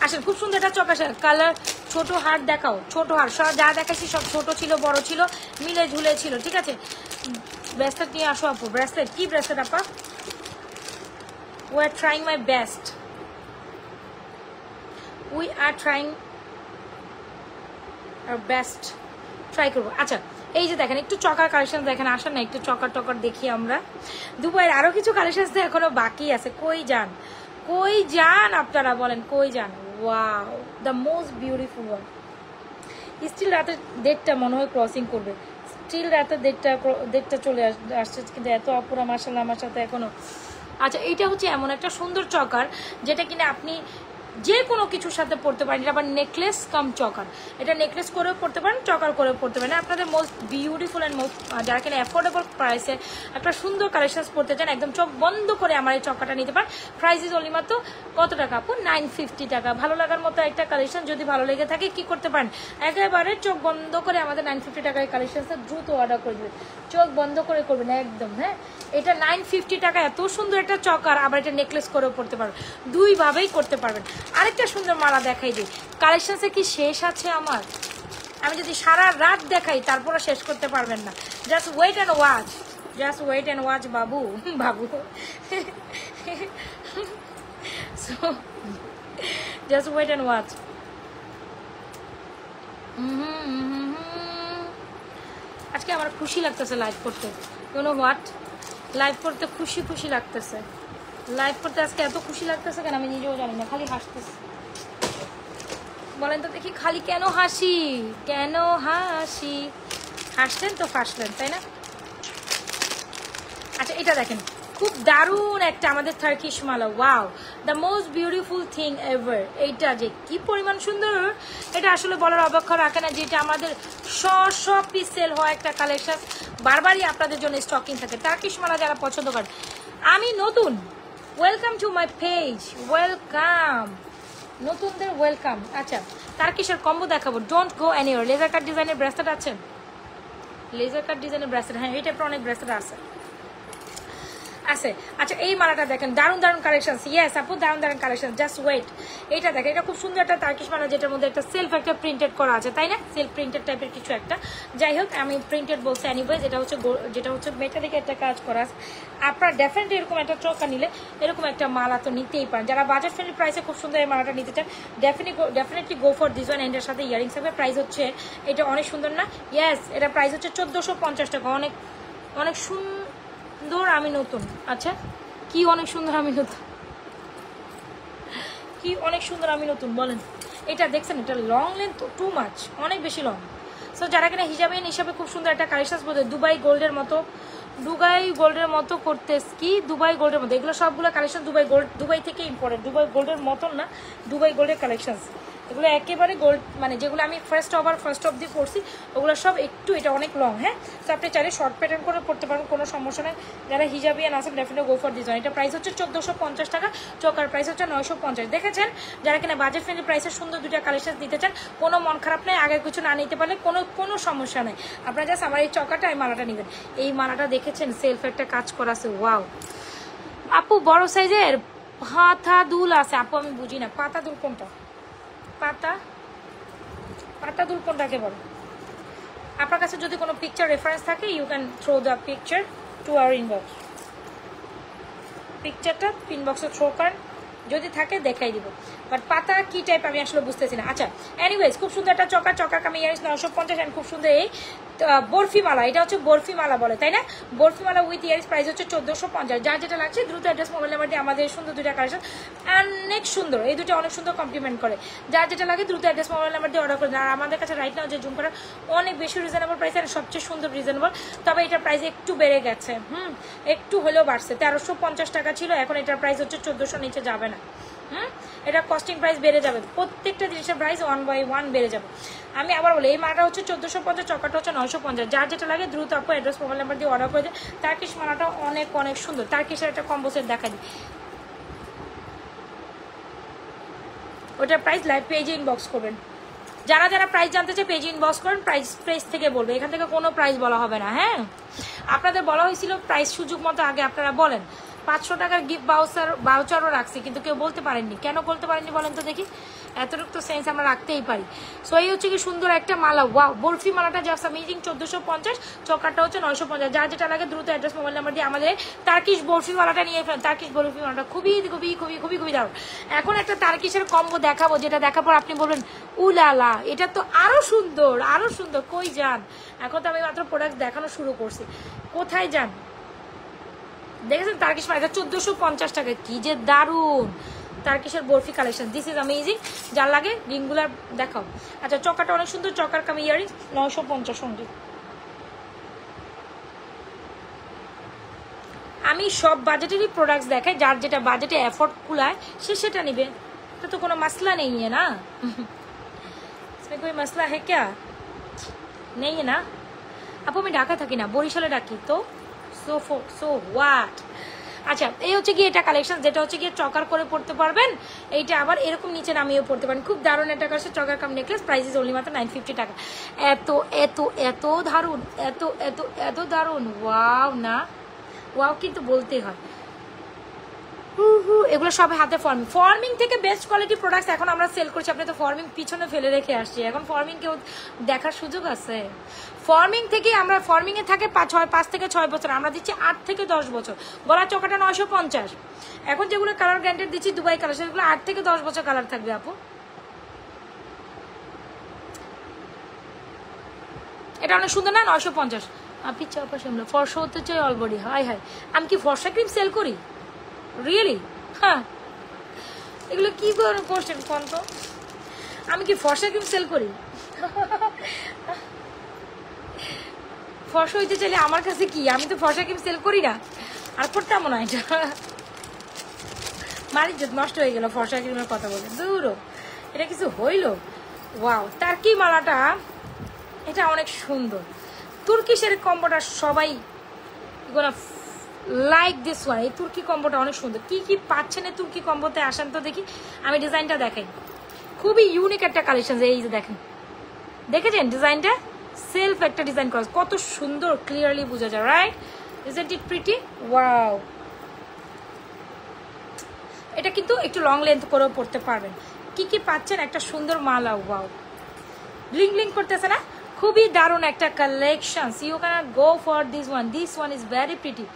আসলে খুব সুন্দর একটা চকাশা কালার। ছোট হার দেখাও, ছোট হার সব যা দেখাচ্ছি সব ছোট ছিল, বড় ছিল, মিলে ঝুলে ছিল, ঠিক আছে। ব্রেসলেট নিয়ে আসো আপু। ব্রেসলেট কি ব্রেসলেট আপা? We are trying my best, we are trying our best, try করবো। আচ্ছা এই যে দেখেন একটু চকার কালেকশন দেখেন, আসেন না একটু চকার টকার দেখি আমরা। দুবাইয়ের আরো কিছু কালেকশন তো এখনো বাকি আছে। কই যান আপনারা বলেন, কই যান? Wow, the most beautiful one. Still রাতের 1:30 মনে হয় ক্রসিং করবে, স্টিল রাতের 1:30 চলে আসছে, কিন্তু এত অপুরা মাশাআল্লাহ আমার সাথে এখনো। আচ্ছা এইটা হচ্ছে এমন একটা সুন্দর চকার যেটা কিনা আপনি যে কোনো কিছুর সাথে পড়তে পারেন। এটা আবার নেকলেস কাম চকার, এটা নেকলেস করেও পড়তে পারেন, চকার করেও পড়তে পারেন। আপনাদের মোস্ট বিউটিফুল অ্যান্ড মোস্ট যারা কিনা অ্যাফোর্ডেবল প্রাইসে একটা সুন্দর কালেকশন পড়তে চান, একদম চোখ বন্ধ করে আমার এই চকাটা নিতে পারেন। প্রাইস ইজ অনলি মাত্র কত টাকা আপু? 950 টাকা। ভালো লাগার মতো একটা কালেকশন, যদি ভালো লেগে থাকে কি করতে পারেন, একেবারে চোখ বন্ধ করে আমাদের 950 টাকায় কালেকশনটা দ্রুত অর্ডার করে দেবেন, চোখ বন্ধ করে করবেন একদম। হ্যাঁ, এটা 950 টাকা, এত সুন্দর একটা চকার, আবার এটা নেকলেস করেও পড়তে পারবেন, দুইভাবেই করতে পারবেন। আরেকটা সুন্দর মালা দেখাই দিই। কালেকশনসে কি শেষ আছে আমার? আমি যদি সারা রাত দেখাই তারপরে শেষ করতে পারবেন না। Just wait and watch, just wait and watch বাবু, বাবু। So just wait and watch. আজকে আমার খুশি লাগতেছে লাইভ করতে, ইউ নো হোয়াট, লাইভ করতে খুশি লাগতেছে। লাইভ করতে আজকে এত খুশি লাগতেছে কেন আমি নিজেও জানি না, খালি হাসতেছে। বলেন তো দেখি খালি কেন হাসি, কেন হাসি? হাসলেন তো ফাঁসলেন, তাই না? আচ্ছা এটা দেখেন খুব দারুণ একটা আমাদের Turkish Mala. Wow, the most beautiful thing ever. এইটা যে কি পরিমাণ সুন্দর এটা আসলে বলার অপেক্ষা রাখে না, যেটা আমাদের সব পিস সেল হয় একটা কালেকশন, বারবারই আপনাদের জন্য স্টকিং থাকে। টার্কিশ মালা যারা পছন্দ করেন, আমি নতুন, welcome to my page, welcome, নতুনদের ওয়েলকাম। আচ্ছা টার্কিশের কম্বো দেখাবো, don't go anywhere. Laser cut ডিজাইনের ব্রেসলেট আছেন? লেজার কাট ডিজাইনের ব্রেসলেট, হ্যাঁ এই টাইপের অনেক ব্রেসলেট আছে। আচ্ছা এই মালাটা দেখেন, দারুণ কালেকশন। ইয়েস আপু, দারুণ কালেকশন, জাস্ট ওয়েট। এটা দেখেন, এটা খুব সুন্দর একটা টার্কিশ মালা, যেটার মধ্যে একটা সেলফ একটা প্রিন্টেড করা আছে, তাই না? সেলফ প্রিন্টেড টাইপের কিছু একটা, যাই হোক আমি প্রিন্টেড বলছি এনিওয়েজ। যেটা হচ্ছে মেটালিক একটা কাজ করা আছে। আপনারা ডেফিনেটলি এরকম একটা চোখা নিলে এরকম একটা মালা তো নিতেই পারেন। যারা বাজেট ফ্রেন্ডলি প্রাইসে খুব সুন্দর এই মালাটা নিতে চান, definitely go for this one. এন্ডের সাথে ইয়ারিংস হবে। প্রাইস হচ্ছে, এটা অনেক সুন্দর না? ইয়েস, এটা প্রাইস হচ্ছে 1450 টাকা। অনেক সুন্দর, আমি নতুন। আচ্ছা কি অনেক সুন্দর আমি নতুন, কি অনেক সুন্দর আমি নতুন বলেন। এটা দেখছেন, এটা লং লেন্থ টু মাচ, অনেক বেশি লং। সো যারা কিনা হিসাবে খুব সুন্দর একটা কালেকশন বলতে, দুবাই গোল্ডের মতো করতে, কি দুবাই গোল্ডের মতো, এগুলো সবগুলো কালেকশন দুবাই থেকে ইম্পোর্টেড, দুবাই গোল্ডের মতন না, দুবাই গোল্ডের কালেকশন। এগুলো একেবারে গোল্ড, মানে যেগুলো আমি ফার্স্ট অব্দি পরছি ওগুলো সব একটু, এটা অনেক লং। হ্যাঁ, তো আপনি চাইলে শর্ট প্যাটার্ন করে পড়তে পারেন, কোনো সমস্যা নেই। যারা হিজাবিয়ান আছেন definitely go for this one. এটা প্রাইস হচ্ছে 1450 টাকা, চোকার প্রাইস হচ্ছে 950। দেখেছেন, যারা কিনা বাজেট ফ্রেন্ডলি প্রাইসে সুন্দর দুইটা কালেকশন দিতে চান, কোনো মন খারাপ নেই, আগের কিছু না নিতে পারলে কোনো সমস্যা নেই। আপনারা জাস্ট আমার এই চকাটা এই মালাটা নেবেন। এই মালাটা দেখেছেন সেলফ একটা কাজ করা আছে, ওয়াও আপু বড় সাইজের পাতা দুল আছে। আপু আমি বুঝি না পাতা দুল কোনটা, পাতা দুল কোনটাকে বলো। আপনার কাছে যদি কোনো পিকচার রেফারেন্স থাকে you can throw the picture to our inbox. পিকচারটা ইনবক্সে থ্রো করেন, যদি থাকে দেখাই দিব, বাট পাতা কি টাইপ আমি আসলে বুঝতেছি না। আচ্ছা এনিওয়েজ, খুব সুন্দর একটা চকার কামি ইয়ারিস 950 এন্ড খুব সুন্দর এই বরফি মালা, এটা হচ্ছে বরফি মালা বলে তাই না, বরফি মালা উইথ ইয়ারিস প্রাইস হচ্ছে 1450। যার যেটা লাগছে দ্রুত অ্যাড্রেস মোবাইল নাম্বার দিয়ে আমাদের সুন্দর দুইটা কালেকশন অনেক সুন্দর, এই দুটো অনেক সুন্দর কমপ্লিমেন্ট করে। যার যেটা লাগে দ্রুত অ্যাড্রেস মোবাইল নাম্বার দিয়ে অর্ডার করে। আর আমাদের কাছে রাইট নাও যে জুম করা অনেক বেশি রিজনেবল প্রাইস আর সবচেয়ে সুন্দর রিজনেবল, তবে এটার প্রাইস একটু বেড়ে গেছে, একটু হলেও বাড়ছে। 1350 টাকা ছিল, এখন এটার প্রাইস হচ্ছে 1400 নিচে যাবে না। এটা কস্টিং প্রাইস বেড়ে যাবে, প্রত্যেকটা জিনিসের প্রাইস 1 বাই 1 বেড়ে যাবে। আমি আবার বলি এই মালাটা হচ্ছে 1450, চকাটা হচ্ছে 950। যার যেটা লাগে দ্রুত আপু অ্যাড্রেস মোবাইল নাম্বার দিয়ে অর্ডার করে দেয়। টার্কিশ মালাটা অনেক অনেক সুন্দর, টার্কিশের একটা কম্বো সেট দেখা দিই, ওটার প্রাইস লাইভ পেজে ইনবক্স করবেন। যারা যারা প্রাইস জানতে চাই পেজে ইনবক্স করেন, প্রাইস থেকে বলবে, এখান থেকে কোনো প্রাইস বলা হবে না। হ্যাঁ, আপনাদের বলা হয়েছিল প্রাইস সুযোগ মতো আগে আপনারা বলেন। 500 টাকার গিফট বাউচারও রাখছি, কিন্তু কেউ বলতে পারেননি। কেন বলতে পারেননি বলেন তো দেখি, এতটুকু তো সেন্স আমরা রাখতেই পারি। সো এই হচ্ছে কি সুন্দর একটা মালা, ওয়াও বরফি মালাটা জাস্ট অ্যামেজিং, 1450, চকারটা হচ্ছে 950। যার যেটা লাগে দ্রুত অ্যাড্রেস মোবাইল নাম্বার দিয়ে আমাদের টার্কিশ বরফি মালাটা নিয়ে ফেলেন। টার্কিশ বরফি মালাটা খুবই খুবই খুবই খুবই খুবই দারুণ। এখন একটা টার্কিশের কম্বো দেখাবো, যেটা দেখার পর আপনি বলবেন উলালা এটা তো আরো সুন্দর আরো সুন্দর। কই যান, এখন তো আমি মাত্র প্রোডাক্ট দেখানো শুরু করছি, কোথায় যান? দেখেছেন টার্কিশ মালা, এটা 1450 টাকা, কি যে দারুণ টার্কিশের বরফি কালেকশন। This is amazing. যার লাগে রিংগুলার দেখাও। আচ্ছা চকাটা অনেক সুন্দর, চকার কামি ইয়ারিং 950 সঙ্গে। আমি সব বাজেটেরই প্রোডাক্টস দেখাই, যার যেটা বাজেটে এফোর্ড কুলায় সে সেটা নিবে, এটা তো কোনো মাসলা নেই है ना, इसमें कोई मसला है क्या? नहीं है ना। আপু আমি ঢাকা থাকি না, বরিশালে ডাকি তো। So what. আচ্ছা এই হচ্ছে কি এটা কালেকশন, যেটা হচ্ছে কি চকার করে পড়তে পারবেন, এইটা আবার এরকম নিচে নামিয়েও পড়তে পারেন। খুব দারুণ একটা কাছে choker cum necklace, price is only মাত্র 950 টাকা। এত এত এত দারুণ, এত এত এত দারুণ, ওয়াও না ওয়াও কিন্তু বলতে হয়। এগুলো সব হাতে ফর্মিং থেকে বেস্ট কোয়ালিটি প্রোডাক্টস এখন আমরা সেল করছি। আপনি তো ফর্মিং পিছনে ফেলে রেখে আসছি, এখন ফর্মিং কেউ দেখার সুযোগ আছে? ফর্মিং থেকে আমরা ফর্মিং এ থাকে 5 থেকে 6 বছর, আমরা দিচ্ছি 8 থেকে 10 বছর। গলার চকাটা 950। এখন যেগুলো কালার গ্যারান্টেড দিচ্ছি দুবাই কালার, সেগুলো 8 থেকে 10 বছর কালার থাকবে আপু। এটা অনেক সুন্দর না, 950। আপনি চাপা সামনে ফর্সা হতে চাই অলবডি। হাই হাই, আমি কি ফর্সা ক্রিম সেল করি রিয়েলি? হ্যাঁ, এগুলো কি কোশ্চেন কোন তো, আমি কি ফর্সা ক্রিম সেল করি? ফর্সা হইতে চাইলে আমার কাছে কি, আমি তো ফর্সা ক্রিম সেল করি না। আর করতাম না, এটা মারি নষ্ট হয়ে গেল ফর্সা ক্রিমের কথা বলে, দূর এটা কিছু হইল। ওয়াও টার্কি মালাটা, এটা অনেক সুন্দর। তুর্কিশের কম্বোটা সবাই লাইক দিস ওয়ান, এই তুর্কি কম্বোটা অনেক সুন্দর। কি কি পাচ্ছেন এই তুর্কি কম্বোতে, আসেন তো দেখি, আমি ডিজাইনটা দেখাই। খুবই ইউনিক একটা কালেকশন, এই যে দেখেন, দেখেছেন ডিজাইনটা, সেলফ একটা ডিজাইন করা, কত সুন্দর, ক্লিয়ারলি বোঝা যায়, right? Isn't it pretty? Wow, এটা কিন্তু একটু লং লেন্থ করেও পড়তে পারবেন। কি কি পাচ্ছেন, একটা সুন্দর মালা, ওয়াও ব্লিং ব্লিং করতেছে না, খুবই দারুণ একটা collection. You can go for this one is very pretty.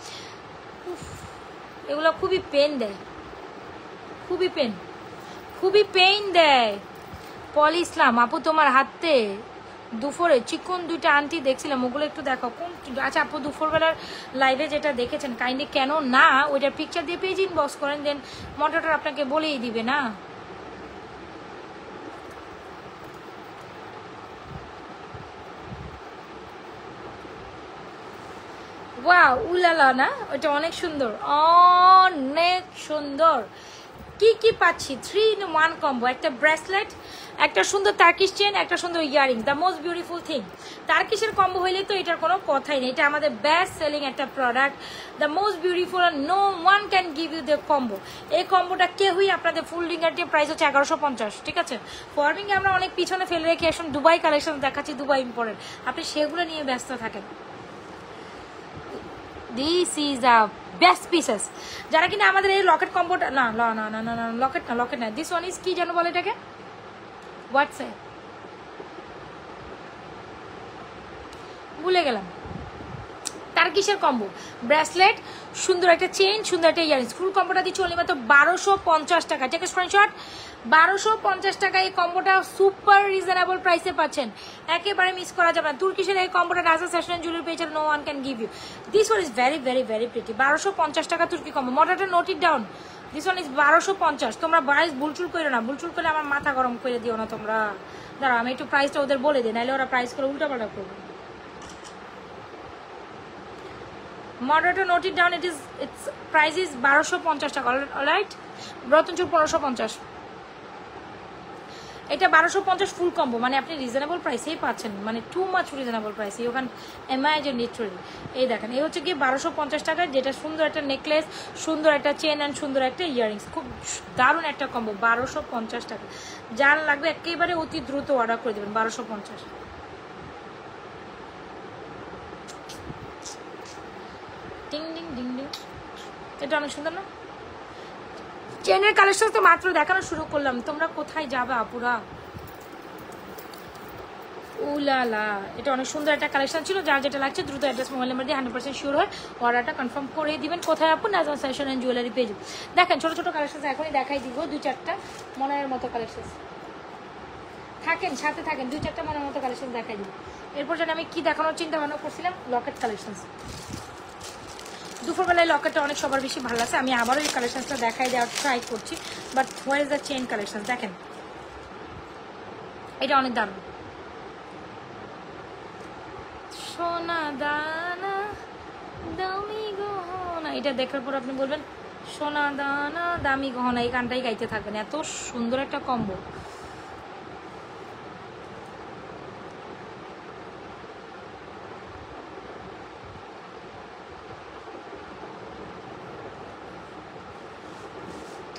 এগুলো খুবই পেন দেয়, খুবই পেইন দেয়। পলি ইসলাম আপু তোমার হাতে দুপুরে চিকন দুইটা আন্টি দেখছিলাম, ওগুলো একটু দেখো কোন। আচ্ছা আপু দুপুরবেলার লাইভে যেটা দেখেছেন কাইন্ডলি কেন না ওইটার পিকচার দিয়ে পেজ ইনবক্স করেন, দেন মডারেটর আপনাকে বলেই দিবে না। ওয়াও উলালা না, ওইটা অনেক সুন্দর, অনেক সুন্দর। কি কি পাচ্ছি 3-in-1 কম্বো, একটা ব্রেসলেট, একটা সুন্দর টার্কিশ চেন, একটা সুন্দর earring, the most beautiful thing. টার্কিশের কম্বো হইলে তো এটার কোনো কথাই নেই, এটা আমাদের বেস্ট সেলিং একটা product, the most beautiful, no one can give you the combo. এই কম্বোটা কেউই আপনাদের ফুল রিঙ্গারটির প্রাইস হচ্ছে 1150, ঠিক আছে। ফরমিংয়ে আমরা অনেক পিছনে ফেলে রেখে এখন দুবাই কালেকশন দেখাচ্ছি, দুবাই ইম্পোর্টেড, আপনি সেগুলো নিয়ে ব্যস্ত থাকেন। This is a best pieces. যারা কিনা আমাদের এই লকেট কম্বোটা, না না না না না লকেট না, লকেট না, দিস ওয়ান ইজ কি যেন বলে এটাকে, হোয়াটসঅ্যাপ, ভুলে গেলাম। টার্কিশের কম্বো, ব্রেসলেট, সুন্দর একটা চেইন, সুন্দর একটা ইয়ারিংস, ফুল কম্বোটা দিচ্ছি অনলি মাত্র 1250 টাকা। টেক স্ক্রিনশট, 1250 টাকা এই কম্বোটা সুপার রিজনেবল প্রাইসে পাচ্ছেন, একেবারে মিস করা যাবে না। তুর্কিশের এই কম্বোটা নাজা সেশন জুয়েলারি পেজের no one can give you. This one is very very very pretty, 1250 টাকা তুর্কি কম্বো। মডেলটা note it down, this one is 1250। তোমরা প্রাইস বুলচুল করো না, বুলচুল করলে আমার মাথা গরম করে দিও না তোমরা। দাঁড়াও আমি একটু প্রাইসটা ওদের বলে দিই, নাহলে ওরা প্রাইস করে উল্টাপাল্টা করবে। Moderator note it down, it's price is 1250 টাকা, অলরাইট। রতনচুর 1550, এটা 1250 ফুল কম্বো, মানে আপনি রিজনেবল প্রাইসেই পাচ্ছেন, মানে টু মাচ রিজনেবল প্রাইসে। ওখানে ইমাজিন লিটারালি, এই দেখেন এই হচ্ছে গিয়ে 1250 টাকায়, যেটা সুন্দর একটা নেকলেস, সুন্দর একটা চেন অ্যান্ড সুন্দর একটা ইয়ারিংস, খুব দারুণ একটা কম্বো, 1250 টাকা। যার লাগবে একেবারে অতি দ্রুত অর্ডার করে দেবেন, 1250। ডিং ডিং ডিং ডিং, এটা অনেক সুন্দর না? চেনের কালেকশন তো মাত্র দেখানো শুরু করলাম, তোমরা কোথায় যাবে আপুরা? উলালা, এটা অনেক সুন্দর একটা কালেকশন ছিল। যার যেটা লাগছে দ্রুত অ্যাড্রেস মোবাইল নাম্বার দিয়ে 100% শিওর হয় অর্ডারটা কনফার্ম করে দিবেন। কোথায় আপু? Najma fashion and jewellery page. দেখেন ছোট ছোট কালেকশন এখনই দেখাই দিব, 2-4টা মনের মতো কালেকশন। থাকেন সাথে থাকেন, 2-4টা মনের মতো কালেকশন দেখাই দিব। এরপর যেন আমি কি দেখানোর চিন্তা ভাবনা করছিলাম, লকেট কালেকশন। দুপুরবেলায় লকেটটা অনেক সবার বেশি ভালো লাগছে, আমি আবারও এই কালেকশনটা দেখাই দেওয়ার ট্রাই করছি। But where is the chain collection, দেখেন এটা অনেক দারুণ। সোনা দানা দামি গহনা, এটা দেখার পর আপনি বলবেন সোনা দানা দামি গহনা, এই গানটাই গাইতে থাকবেন, এত সুন্দর একটা কম্বো।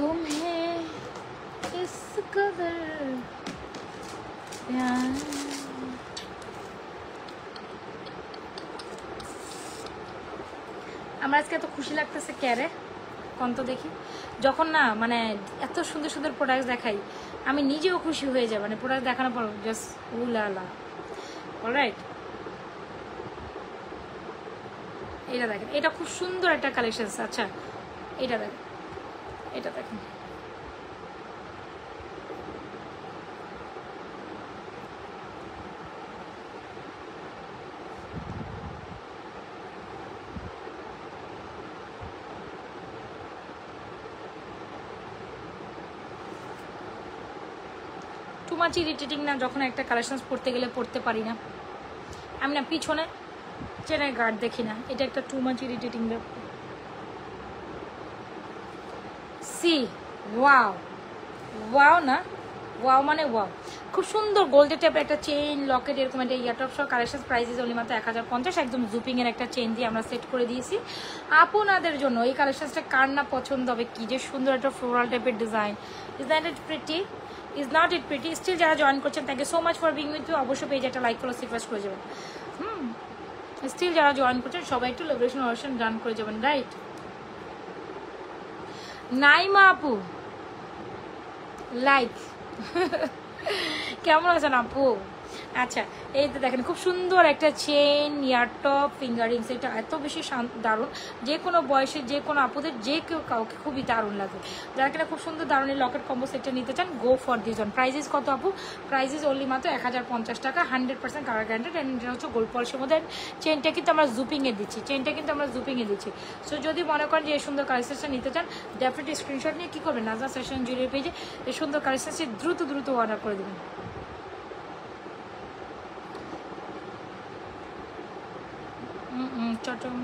तुम्हें इस कदर प्यार, আমার আজকে এত খুশি লাগতেছে ক্যারে কোন তো দেখি, যখন না মানে এত সুন্দর সুন্দর প্রোডাক্ট দেখাই আমি নিজেও খুশি হয়ে যাই, মানে প্রোডাক্ট দেখানোর পর জাস্ট উলালা। অলরাইট, এটা দেখেন, এটা খুব সুন্দর একটা কালেকশন। আচ্ছা এটা দেখেন, এটা দেখেন, টু মাচ ইরিটেটিং না যখন একটা কালেকশন পড়তে গেলে পড়তে পারি না আমি, না পিছনে চেনের গার্ড দেখি না, এটা একটা টু মাচ ইরিটেটিং ব্যাপার। সি ওয়াও, ওয়াও না ওয়াও মানে ওয়াও, খুব সুন্দর গোল্ডের টাইপের একটা চেইন, লকেট, এরকম একটা ইয়ারটপ সহ কালেকশন। প্রাইসেস অনলি মাত্র 1050, একদম জুপিংয়ের একটা চেইন দিয়ে আমরা সেট করে দিয়েছি আপনাদের জন্য। এই কালেকশনসটা কার না পছন্দ হবে, কি যে সুন্দর একটা ফ্লোরাল টাইপের design. Is that it pretty? Is not it pretty? Still যারা জয়েন করছেন thank you so much for being with you. অবশ্যই পেজে একটা লাইক ফলো রিকোয়েস্ট করে যাবেন। স্টিল যারা জয়েন করছেন সবাই একটু লিবারেশন অপশন ডান করে যাবেন, রাইট? নাইমা আপু লাইক কেমন আছেন আপু? আচ্ছা এই তো দেখেন খুব সুন্দর একটা চেন, ইয়ারটপ, ফিঙ্গারিংস, এটা এত বেশি দারুণ, যে কোনো বয়সে যে কোনো আপুদের যে কেউ কাউকে খুবই দারুণ লাগে। যারা কিনা খুব সুন্দর দারুণ এই লকেট কম্বো সেটটা নিতে চান, গো ফর দিস ওয়ান। প্রাইজেস কত আপু? প্রাইজেস অনলি মাত্র 1050 টাকা, 100% কালার গ্যারান্টেড। অ্যান্ড এটা হচ্ছে গোল্ড পলিশের মধ্যে। চেনটা কিন্তু আমরা জুপিংয়ে দিচ্ছি, দিচ্ছি। সো যদি মনে করেন যে এই সুন্দর কালেকশনটা নিতে চান, ডেফিনেটলি স্ক্রিনশট নিয়ে কী করবেন, নাজমা ফ্যাশন জুয়েলারি পেজে এই সুন্দর কালেকশনটি দ্রুত অর্ডার করে দেবেন। চট্টগ্রাম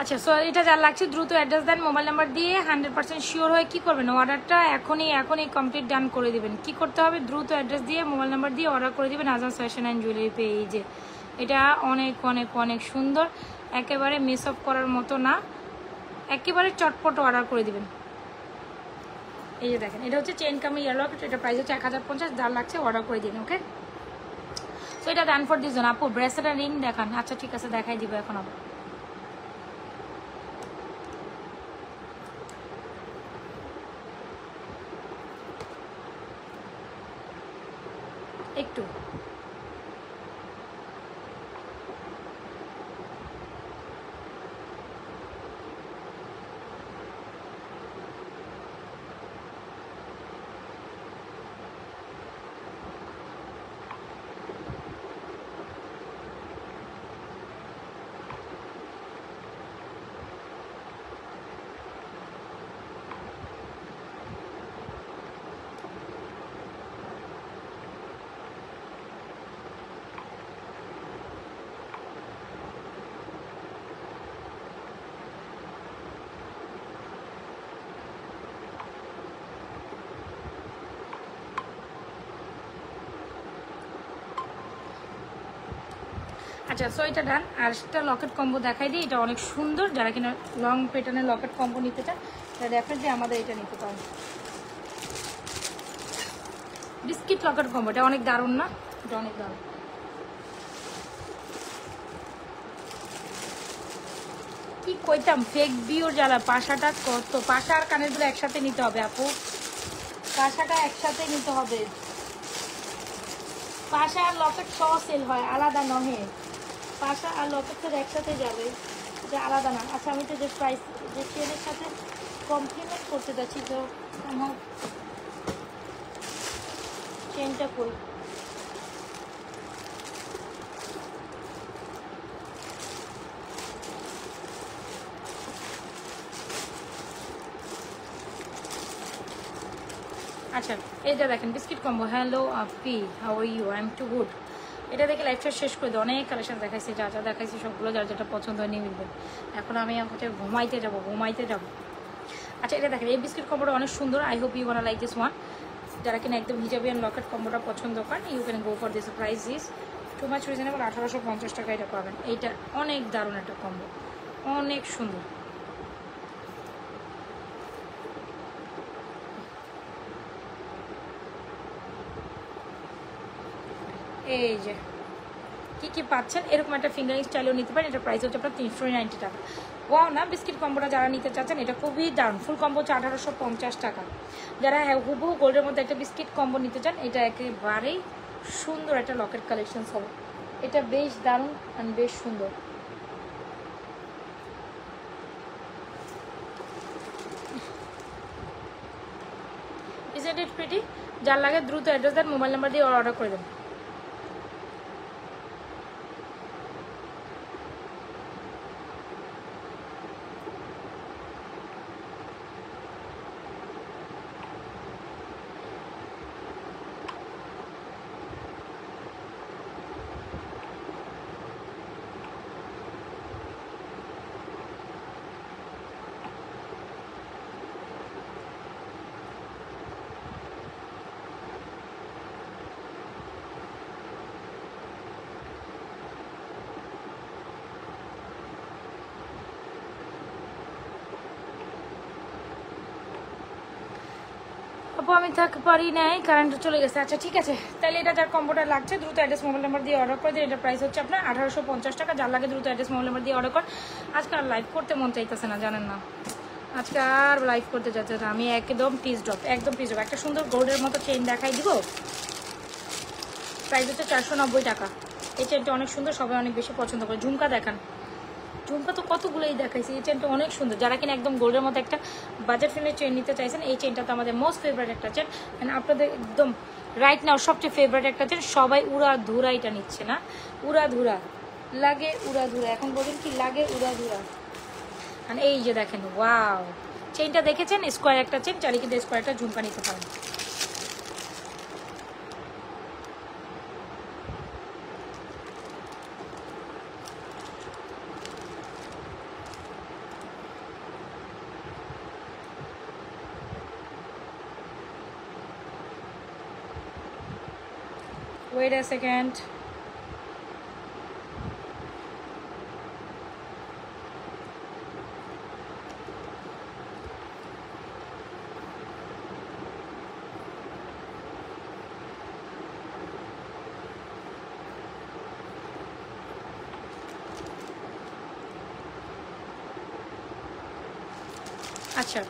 আচ্ছা, সো এটা যা লাগছে দ্রুত অ্যাড্রেস দেন, মোবাইল নাম্বার দিয়ে 100% শিওর হয়ে কী করবেন, অর্ডারটা এখনই কমপ্লিট ডান করে দেবেন। কি করতে হবে, দ্রুত অ্যাড্রেস দিয়ে মোবাইল নাম্বার দিয়ে অর্ডার করে দেবেন আজাদ ফ্যাশন অ্যান্ড জুয়েলারি পেজে। এটা অনেক অনেক অনেক সুন্দর, একেবারে মিস অফ করার মতো না, একেবারে চটপট অর্ডার করে দিবেন। এই যে দেখেন, এটা হচ্ছে চেন কামি ইয়ার লকেট, এটা প্রাইস হচ্ছে 1050, যার লাগছে অর্ডার করে দিন। ওকে, সো এটা ডান ফর দিস জন। আপু ব্রেসলেট রিং দেখান। আচ্ছা ঠিক আছে, দেখাই দিব এখন। আবার একটু আচ্ছা, সো এটা ডান। আর সেটা লকেট কম্বো দেখাই দিই, এটা অনেক সুন্দর, যারা কিনা লং প্যাটার্নের লকেট কম্বো নিতে চান তারা ডেফিনেটলি আমাদের এটা নিতে পারেন। বিস্কিট লকেট কম্বো, এটা অনেক দারুণ না, এটা অনেক দারুণ। কি কইতাম, ফেক বিওর জ্বালা, পাশাটা কত, পাশা আর কানেরগুলো একসাথে নিতে হবে আপু, পাশাটা একসাথে নিতে হবে। পাশা আর লকেট সহ সেল হয়, আলাদা নহে। পাশা আর লকেটের একসাথে যাবে, এটা আলাদা না। আচ্ছা, আমি তো যে প্রাইস যে চেনের সাথে কমপ্লিমেন্ট করতে যাচ্ছি, তো আমার চেনটা কই, আচ্ছা এইটা দেখেন বিস্কিট কম্বো। হ্যালো আপি, how are you? I am too good. এটা দেখে লাইফটা শেষ করে দিই, অনেক কালেকশন দেখাইছি, যা যা দেখাইছি সবগুলো যার যেটা পছন্দ হয় নিয়ে মিলবেন। এখন আমি হচ্ছে ঘুমাইতে যাবো। আচ্ছা, এটা দেখেন এই বিস্কিট কম্বোটা অনেক সুন্দর, I hope you wanna like this one. যারা কিনা একদম হিজাবিয়ান লকেট কম্বোটা পছন্দ করেন, you can go for this. Price is too much reasonable, 1850 টাকা এটা পাবেন। এইটা অনেক দারুণ একটা কম্বো, অনেক সুন্দর। এই যে কি পাচ্ছেন, এরকম একটা ফিঙ্গারিং স্টাইলও নিতে পারেন। এটা প্রাইস হচ্ছে আপনার 390 টাকা। ওয়াও না, বিস্কিট কম্বোটা যারা নিতে চাচ্ছেন এটা খুবই দারুণ। ফুল কম্বো হচ্ছে 1850 টাকা। যারা হুবহু গোল্ডের মধ্যে একটা বিস্কিট কম্বো নিতে চান, এটা একেবারেই সুন্দর একটা লকেট কালেকশন হবে। এটা বেশ দারুণ আর বেশ সুন্দর। Isn't it pretty? যার লাগে দ্রুত অ্যাড্রেস দেন, মোবাইল নাম্বার দিয়ে অর্ডার করে দেন। আপু আমি থাকতে পারি নাই, কারেন্ট চলে গেছে। আচ্ছা ঠিক আছে, তাহলে এটা যার কম্বোটা লাগছে দ্রুত অ্যাড্রেস মোবাইল নাম্বার দিয়ে অর্ডার করে দিন। এটা প্রাইস হচ্ছে আপনার 1850 টাকা। যার লাগে দ্রুত অ্যাড্রেস মোবাইল নাম্বার দিয়ে অর্ডার কর। আজকে আর লাইভ করতে মন চাইতেছে না, জানেন না, আজকে আর লাইভ করতে যাচ্ছে না। আমি একদম পিস ড্রপ একটা সুন্দর গোল্ডের মতো চেইন দেখাই দিব। প্রাইস হচ্ছে 490 টাকা। এই চেনটা অনেক সুন্দর, সবাই অনেক বেশি পছন্দ করে। ঝুমকা দেখান, ঝুমকা তো কতগুলোই দেখাইছি, এই চেনটা অনেক সুন্দর। যারা কিনা একদম গোল্ডের মধ্যে একটা বাজেট ফ্রেন্ডলি চেন নিতে চাইছেন, এই চেনটা তো আমাদের মোস্ট ফেভারিট একটা চেন, আপনাদের একদম রাইট নাও সবচেয়ে ফেভারিট একটা চেন। সবাই উড়া ধুরা এটা নিচ্ছে না, উড়া ধুরা লাগে, উড়া ধুরা এখন বলেন কি লাগে, উড়া ধুরা। আর এই যে দেখেন, ওয়াও চেনটা দেখেছেন, স্কোয়ার একটা চেন, চারি কিন্তু স্কোয়ার একটা ঝুমকা নিতে পারেন। Wait a second. আচ্ছা,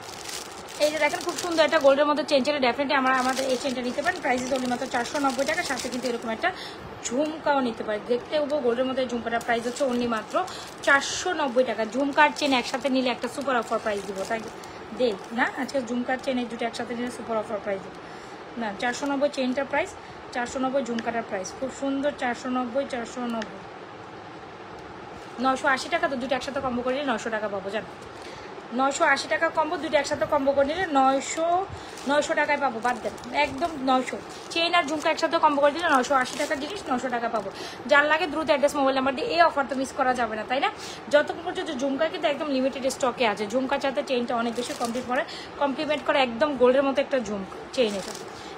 এই যে দেখেন খুব সুন্দর একটা গোল্ডের মধ্যে চেন ছিল, ডেফিনেটলি আমাদের এই চেনটা নিতে পারেন। প্রাইস হলো মাত্র 490 টাকা, সাথে কিন্তু এরকম একটা ঝুমকাও নিতে পারে। দেখতে হবো গোল্ডের মধ্যে ঝুমকাটার প্রাইস হচ্ছে অনলি মাত্র 490 টাকা। ঝুমকার চেন একসাথে নিলে একটা সুপার অফার প্রাইস দিব, তাই দেখ না আজকে ঝুমকার চেন এই দুটো একসাথে নিলে সুপার অফার প্রাইস দিব না। 490 চেনটার প্রাইস, 490 ঝুমকাটার প্রাইস, খুব সুন্দর। 490 490 980 টাকা। তো দুটো একসাথে কম্বো করে নিলে 900 টাকা পাবো, জান। 980 টাকা কম্বো, দুটো একসাথে কম্বো করে নিলে 900 টাকায় পাবো, বাদ দেন একদম 900। চেন আর ঝুমকা একসাথে কম্বো করে দিলে 980 টাকার জিনিস 900 টাকা পাবো। যার লাগে দ্রুত অ্যাড্রেস মোবাইল নাম্বার দিয়ে এই অফার তো মিস করা যাবে না, তাই না? যতক্ষণ পর্যন্ত ঝুমকা কিন্তু একদম লিমিটেড স্টকে আছে। ঝুমকার সাথে চেনটা অনেক বেশি কমপ্লিমেন্ট করে, একদম গোল্ডের মতো একটা চেন।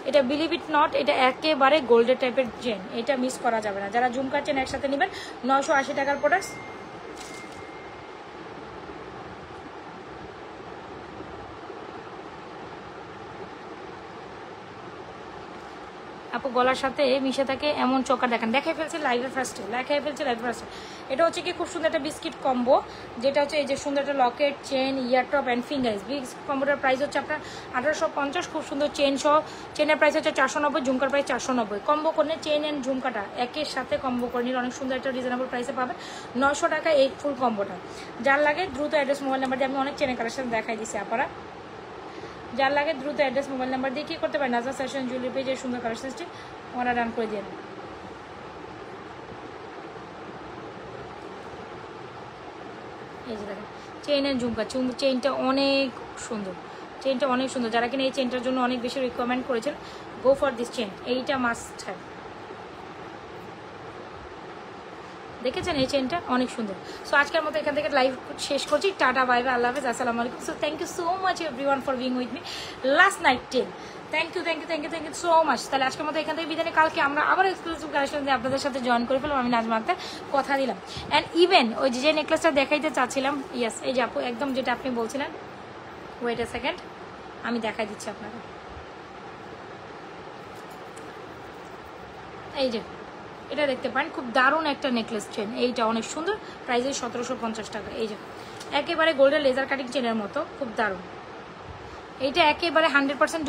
এটা বিলিভ ইট নট, এটা একেবারে গোল্ডের টাইপের চেন, এটা মিস করা যাবে না। যারা ঝুমকার চেন একসাথে নেবেন 980 টাকার প্রোডাক্ট। আপু গলার সাথে মিশে থাকে এমন চোকার দেখেন, দেখাই ফেলছে লাইভের ফার্স্টে, এটা হচ্ছে কি খুব সুন্দর একটা বিস্কিট কম্বো, যেটা হচ্ছে এই যে সুন্দর একটা locket, chain, ear top and finger rings. Biscuit কম্বোটার প্রাইস হচ্ছে আপনার 1850। খুব সুন্দর চেন সহ, চেনের প্রাইস হচ্ছে 490, ঝুমকার প্রাইস 490। কম্বো করলে চেন অ্যান্ড ঝুমকাটা একের সাথে কম্বো করে নিলে অনেক সুন্দর একটা রিজনেবল প্রাইসে পাবেন। 900 টাকা এই ফুল কম্বোটা। যার লাগে দ্রুত অ্যাড্রেস মোবাইল নাম্বার দিয়ে আমি অনেক চেনের কালেকশন দেখাই দিচ্ছি আপনারা। যার লাগে দ্রুত অ্যাড্রেস মোবাইল নাম্বার দিয়ে কী করতে পারেন, নাজমা ফ্যাশন জুয়েলারি পেজে সুন্দর কালেকশনটি অর্ডার ডান করে দিন। এই যে দেখেন চেইনের ঝুমকা, চেইনটা অনেক সুন্দর, চেইনটা অনেক সুন্দর। যারা কিনা এই চেইনটার জন্য অনেক বেশি রিকমেন্ড করেছেন, গো ফর দিস চেইন, এইটা মাস্ট হ্যাভ। দেখেছেন এই চেনটা অনেক সুন্দর। সো আজকের মতো এখান থেকে লাইভ শেষ করছি। টাটা, বাই বাই, আল্লাহ হাফেজ, আসসালামু আলাইকুম। So thank you so much everyone for being with me last night 10। Thank you so much. তাহলে আজকের মতো এখান থেকে বিদায়, কালকে আমরা আবার এক্সক্লুসিভ কালেকশন দিয়ে আপনাদের সাথে জয়েন করে ফেললাম। আমি নাজমা আক্তার কথা দিলাম। অ্যান্ড ইভেন ওই যে নেকলেসটা দেখাইতে চাচ্ছিলাম, ইয়েস এই যে আপু একদম যেটা আপনি বলছিলেন, ওয়েট এ সেকেন্ড আমি দেখাই দিচ্ছি আপনাকে। এই যে এটা দেখতে পারেন, খুব দারুণ একটা নেকলেস চেন, এইটা অনেক সুন্দর, প্রাইস 1750 টাকা। এই যে একেবারে গোল্ডের লেজার কাটিং চেনের মতো, খুব দারুণ। এইটা একেবারে 100%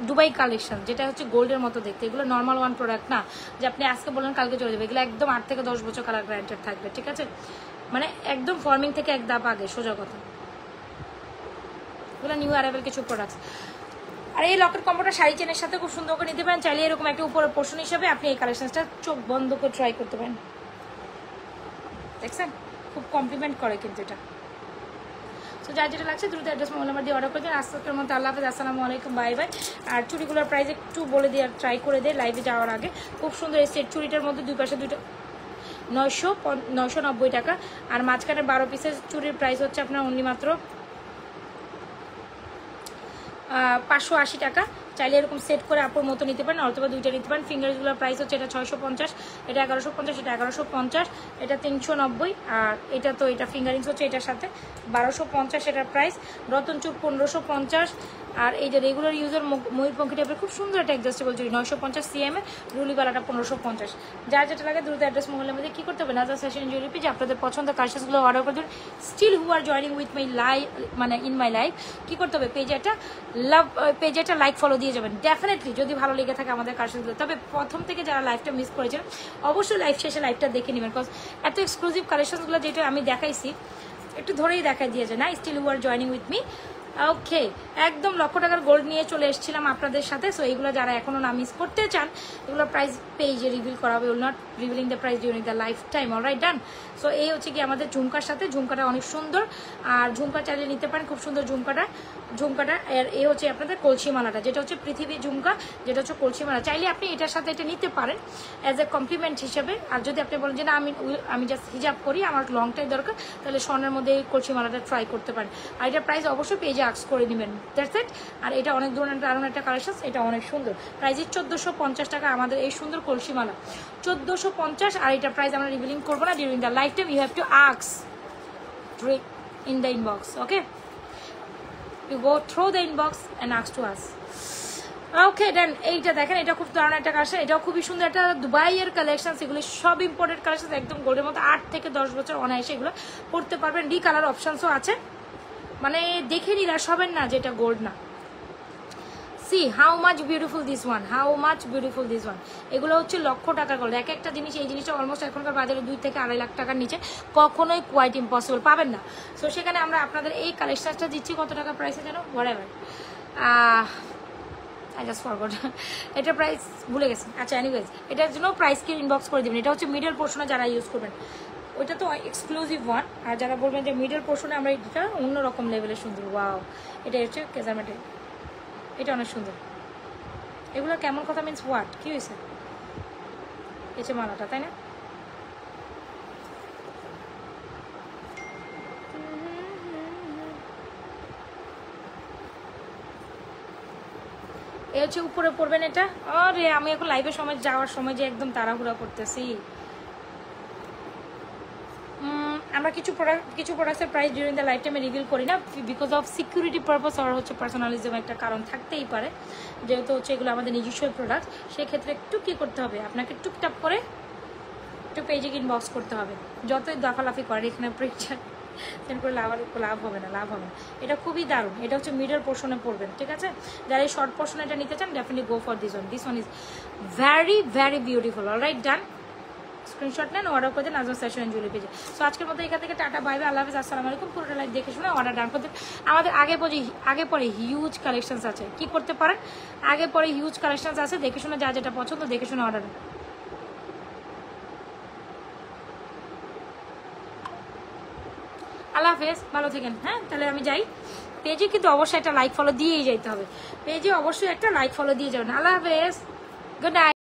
দুবাই কালেকশন, যেটা হচ্ছে গোল্ডের মতো দেখতে। এগুলো নর্মাল ওয়ান প্রোডাক্ট না যে আপনি আজকে বলেন কালকে চলে যাবে। এগুলো একদম 8 থেকে 10 বছর কালার গ্যারান্টেড থাকবে, ঠিক আছে? মানে একদম ফর্মিং থেকে এক ধাপ আগে, সোজা কথা। এগুলো নিউ অ্যারাইভেল কিছু প্রোডাক্টস। আর এই লকেট কম্বোটা শাড়ি চেনের সাথে খুব সুন্দর করে নিতে পারেন। চাইলে এরকম একটা উপরের পোর্শন হিসাবে আপনি এই কালেকশনটা চোখ বন্ধ করে ট্রাই করতে পারেন। দেখছেন খুব কমপ্লিমেন্ট করে কিন্তু এটা। তো যার যেটা লাগছে দ্রুত অ্যাড্রেস মোবাইল নাম্বার দিয়ে অর্ডার করে দিন। আজকের মতো আল্লাহ হাফেজ, আসসালামু আলাইকুম, বাই বাই। আর চুড়িগুলোর প্রাইস একটু বলে দিয়ে ট্রাই করে দেয় লাইভে যাওয়ার আগে। খুব সুন্দর এই সেট চুড়িটার মধ্যে দুই পাশে দুটো 990 টাকা। আর মাঝখানে 12 পিসের চুড়ির প্রাইস হচ্ছে আপনার অনলি মাত্র 580 টাকা। চাইলে এরকম সেট করে আপুর মতো নিতে পারেন, অথবা দুইটা নিতে পারেন। ফিঙ্গারসগুলোর প্রাইস হচ্ছে এটা 650, এটা 1150, এটা 1150, এটা 390। আর এটা তো এটা ফিঙ্গারিংস হচ্ছে এটার সাথে 1250 এটার প্রাইস। রতনচুর 1550। আর এই যে রেগুলার ইউজার ময়ূরপঙ্খী টাইপের খুব সুন্দর একটা অ্যাডজাস্টেবল চুড়ি 950 CM এর, রুলিবালাটা 1550। যার যেটা লাগে দ্রুত অ্যাড্রেস মোবাইলের মধ্যে কী করতে হবে, নাজমা ফ্যাশন জুয়েলারি পেজ আপনাদের পছন্দের কালেকশনগুলো অর্ডার করে দেবেন। Still who are joining with my live, মানে ইন মাই লাইফ, কী করতে হবে, পেজে একটা লাইক ফলো দিয়ে যাবেন ডেফিনেটলি, যদি ভালো লেগে থাকে আমাদের কালেকশনগুলো। তবে প্রথম থেকে যারা লাইভটা মিস করেছেন অবশ্যই লাইভ শেষে লাইভটা দেখে নেবেন, বিকজ এত এক্সক্লুসিভ কালেকশনগুলো যেটা আমি দেখাইছি একটু ধরেই দেখাই দিয়েছে না, still who are joining with me. Okay, একদম লক্ষ টাকার গোল্ড নিয়ে চলে এসেছিলাম আপনাদের সাথে। সো এইগুলো যারা এখনও না মিস করতে চান, এগুলো প্রাইস পেজে রিভিল করা হবে, will not revealing the price during the life time. Alright, done. So এই হচ্ছে কি আমাদের ঝুমকার সাথে, ঝুমকাটা অনেক সুন্দর, আর ঝুমকা চাইলে নিতে পারেন, খুব সুন্দর ঝুমকাটা। আর এই হচ্ছে আপনাদের কলসি মালাটা, যেটা হচ্ছে পৃথিবী ঝুমকা, যেটা হচ্ছে কলসি মালা। চাইলে আপনি এটার সাথে এটা নিতে পারেন অ্যাজ এ কমপ্লিমেন্ট হিসেবে। আর যদি আপনি বলেন যে না আমি জাস্ট হিজাব করি, আমার লংটাই দরকার, তাহলে স্বর্ণের মধ্যে এই কলসি মালাটা ট্রাই করতে পারেন। আর এটার প্রাইস অবশ্যই পেজে আক্স করে নেবেন, দ্যাটস ইট। আর এটা অনেক ধরনের দারুণ একটা কালেকশন, এটা অনেক সুন্দর। প্রাইস 1450 টাকা আমাদের এই সুন্দর কলসি মালা, 1450। আর এটা প্রাইস আমরা রিভিলিং করবো না during the life time, you have to আক্স in the inbox, okay? You go through the inbox and ask to us. ওকে দেন এইটা দেখেন, এটা খুব দারুণ একটা কালেকশন, এটাও খুবই সুন্দর একটা দুবাইয়ের কালেকশন। এগুলো সব ইম্পোর্টেড কালেকশন, একদম গোল্ডের মতো। 8 থেকে 10 বছর অনায়াসে এগুলো পড়তে পারবেন। ডি কালার অপশানসও আছে, মানে দেখে নিরাশ হবেন না যেটা গোল্ড না। C how much beautiful this one, how much beautiful this one. এগুলো হচ্ছে লক্ষ টাকা গোল্ড এক একটা জিনিস। এই জিনিসটা অলমোস্ট এখনকার বাজারে 2 থেকে 2.5 লাখ টাকার নিচে কখনোই কোয়াইট ইম্পসিবল পাবেন না। সো সেখানে আমরা আপনাদের এই কালেকশনটা দিচ্ছি কত টাকা প্রাইসে যেন, হোয়াটএভার, আই জাস্ট ফরগট এটা প্রাইস ভুলে গেছি। আচ্ছা এনিওয়েজ, এটার জন্য প্রাইস কি ইনবক্স করে দেবেন। এটা হচ্ছে মিডল পোর্শনে যারা ইউজ করবেন, ওইটা তো এক্সক্লুসিভ ওয়ান। আর যারা বলবেন যে মিডল পোর্শনে আমরা এটা অন্যরকম লেভেলের সুন্দর, ওয়াও, এটা হচ্ছে কেজারমেটে, এটা অনেক সুন্দর। এগুলো কেমন কথা মিনস হোয়াট, কি হয়েছে? এসে মালাটা, তাই না? এ হচ্ছে উপরে পড়বেন এটা। আরে আমি এখন লাইভের সময় যাওয়ার সময় যে একদম তাড়াহুড়া করতেছি। আমরা কিছু প্রোডাক্টের প্রাইস ডিউরিং দ্য লাইফ টাইমে রিভিল করি না, বিকজ অফ সিকিউরিটি পারপাস, আর হচ্ছে পার্সোনালিজম একটা কারণ থাকতেই পারে, যেহেতু হচ্ছে এগুলো আমাদের নিজস্ব প্রোডাক্ট। সেক্ষেত্রে একটু কী করতে হবে, আপনাকে টুকটাপ করে একটু পেজে ইনবক্স করতে হবে। যতই দাফালাফি করেন এখানে প্রিন্টার সেন্ড করে লাভ হবে না। এটা খুবই দারুণ। এটা হচ্ছে মিডল পোর্শনে পড়বেন, ঠিক আছে? যারা এই শর্ট পোর্শনে এটা নিতে চান, definitely go for this one is very very beautiful. Alright, done. Screenshot নেন, অর্ডার করে দেন নাজমা ফ্যাশন এন্ড জুয়েলারি পেজে। সো আজকের মতো এখান থেকে টাটা, বাই বাই, আল্লাহ হাফেজ, আসসালামু আলাইকুম। পুরোটা লাইভ দেখে শুনে অর্ডার ডান করতে। আমাদের আগে পরে হিউজ কালেকশনস আছে, কি করতে পারেন, আগে পরে হিউজ কালেকশনস আছে, দেখে শুনে যা যেটা পছন্দ দেখে শুনে অর্ডার। আল্লাহ হাফেজ, ভালো থাকেন। হ্যাঁ, তাহলে আমি যাই। পেজে কিন্তু অবশ্যই একটা লাইক ফলো দিয়েই যাইতে হবে, পেজে অবশ্যই একটা লাইক ফলো দিয়ে যাবেন। আল্লাহ হাফেজ, গুড নাইট।